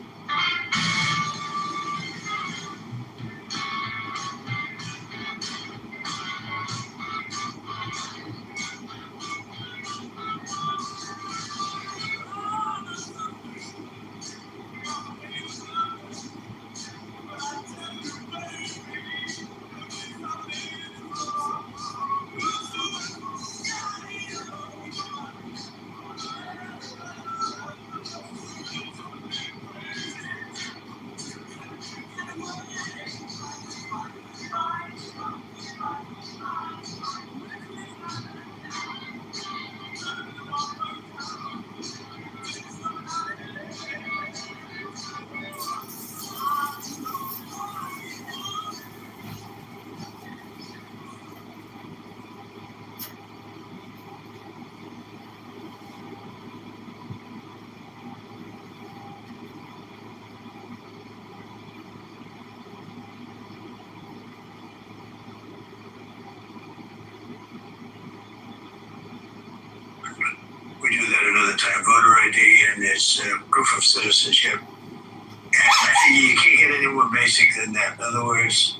We do that another time. Voter ID and this proof of citizenship. And I think you can't get any more basic than that. In other words,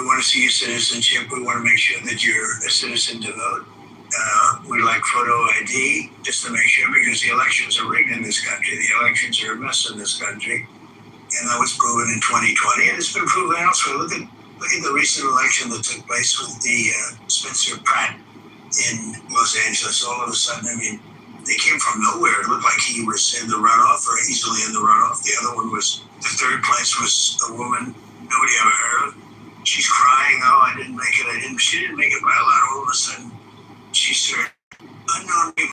We want to see your citizenship. We want to make sure that you're a citizen to vote. We like photo ID just to make sure, because the elections are rigged in this country. The elections are a mess in this country. And that was proven in 2020, and it's been proven elsewhere. Look at the recent election that took place with the Spencer Pratt in Los Angeles. All of a sudden, I mean, they came from nowhere. It looked like he was in the runoff, or easily in the runoff. The other one was, the third place was a woman nobody ever heard of. She's crying, oh, I didn't make it. She didn't make it by a